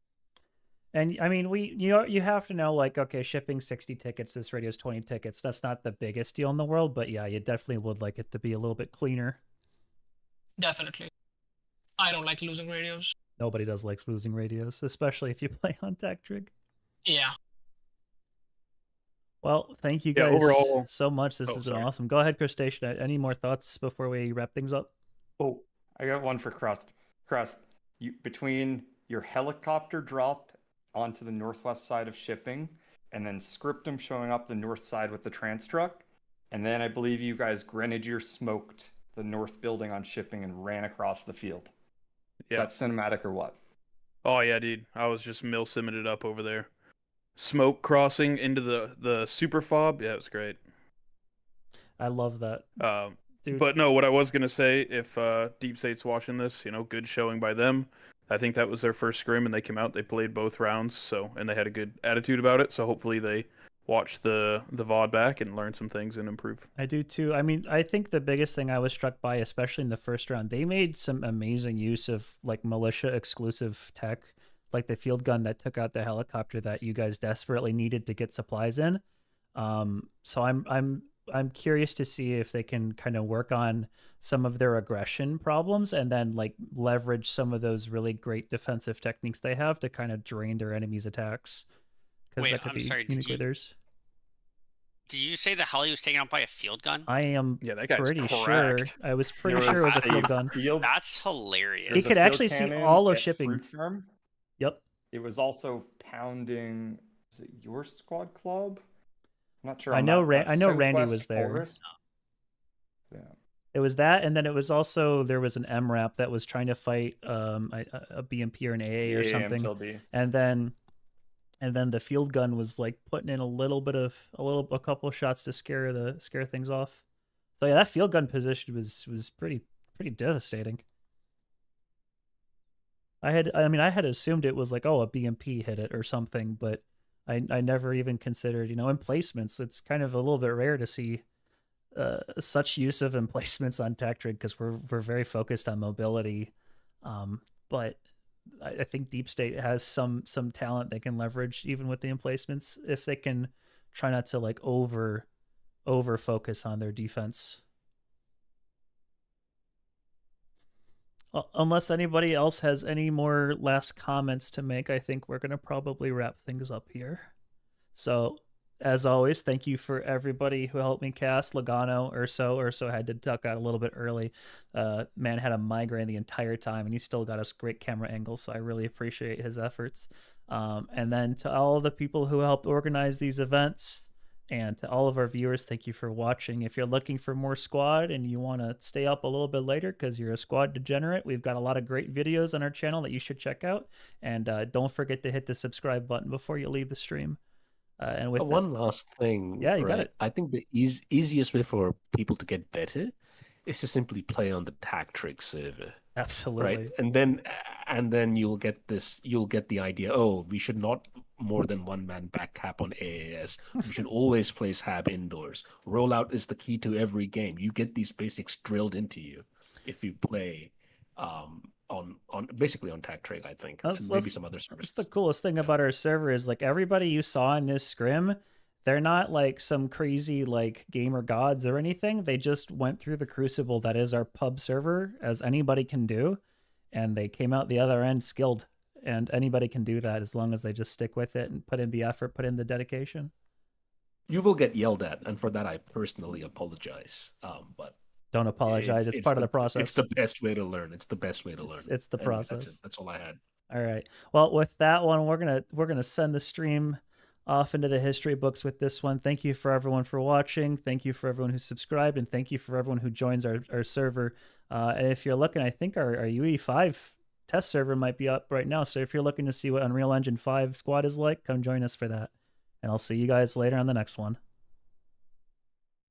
And I mean, you have to know, like, okay, shipping 60 tickets, this radio's 20 tickets. That's not the biggest deal in the world, but yeah, you definitely would like it to be a little bit cleaner. Definitely. I don't like losing radios. Nobody does like losing radios, especially if you play on Tactrig. Yeah. Well, thank you guys so much. This has been awesome. Go ahead, Chris Station. Any more thoughts before we wrap things up? Oh, I got one for Crust. Crust, between your helicopter drop onto the northwest side of shipping, and then Scriptum showing up the north side with the trans truck, and then I believe you guys Grenadier smoked the north building on shipping and ran across the field. Yeah. Is that cinematic or what? Oh yeah, dude. I was just mill-simmed it up over there. Smoke crossing into the super fob. Yeah, it was great. I love that. Dude. But no, what I was gonna say, if Deep State's watching this, good showing by them. I think that was their first scrim, and they came out. They played both rounds, and they had a good attitude about it. So hopefully they watch the VOD back and learn some things and improve. I do too. I mean, I think the biggest thing I was struck by, especially in the first round, they made some amazing use of like militia exclusive tech, like the field gun that took out the helicopter that you guys desperately needed to get supplies in. So I'm curious to see if they can kind of work on some of their aggression problems and then like leverage some of those really great defensive techniques they have to kind of drain their enemies' attacks. Because that could I'm be sorry, unique with theirs. Did you say the heli was taken out by a field gun? I am that guy's pretty sure. cracked. I was pretty sure it was a field gun. That's hilarious. He could actually see all of shipping. Fruit Farm. Yep. It was also pounding. Was it your squad club? I'm not sure. I on know. that I know Randy Southwest was there. Forest. Yeah. It was that, and then it was also there was an MRAP that was trying to fight a BMP or an AA or something, and then the field gun was like putting in a couple of shots to scare things off. So yeah, that field gun position was pretty devastating. I had assumed it was like, oh, a BMP hit it or something, but I never even considered, emplacements. It's kind of a little bit rare to see such use of emplacements on Tactrig because we're very focused on mobility. But I think Deep State has some talent they can leverage even with the emplacements if they can try not to like over focus on their defense. Unless anybody else has any more last comments to make, I think we're going to probably wrap things up here. So, as always, thank you for everybody who helped me cast. Logano, Urso had to duck out a little bit early. Man had a migraine the entire time, and he still got us great camera angles, so I really appreciate his efforts. And then to all of the people who helped organize these events, and to all of our viewers, thank you for watching. If you're looking for more squad and you want to stay up a little bit later because you're a squad degenerate, we've got a lot of great videos on our channel that you should check out. And don't forget to hit the subscribe button before you leave the stream. And with one last thing, yeah, you got it. I think the easiest way for people to get better is to simply play on the Tactrig server. Absolutely. Right, and then you'll get the idea. Oh, we should not more than one man back cap on AAS. We should always place HAB indoors. Rollout is the key to every game. You get these basics drilled into you if you play on basically on Tactrig, I think, and maybe some other servers. That's the coolest thing about our server is like everybody you saw in this scrim, they're not like some crazy like gamer gods or anything. They just went through the crucible that is our pub server, as anybody can do, and they came out the other end skilled. And anybody can do that as long as they just stick with it and put in the effort, put in the dedication. You will get yelled at, and for that I personally apologize. But don't apologize. It's part of the process. It's the best way to learn. It's the best way to learn. It's the process. That's all I had. All right. Well, with that one, we're gonna send the stream off into the history books with this one. Thank you for everyone for watching. Thank you for everyone who subscribed, and thank you for everyone who joins our server. And if you're looking, I think our UE5 test server might be up right now. So if you're looking to see what Unreal Engine 5 squad is like, come join us for that. And I'll see you guys later on the next one.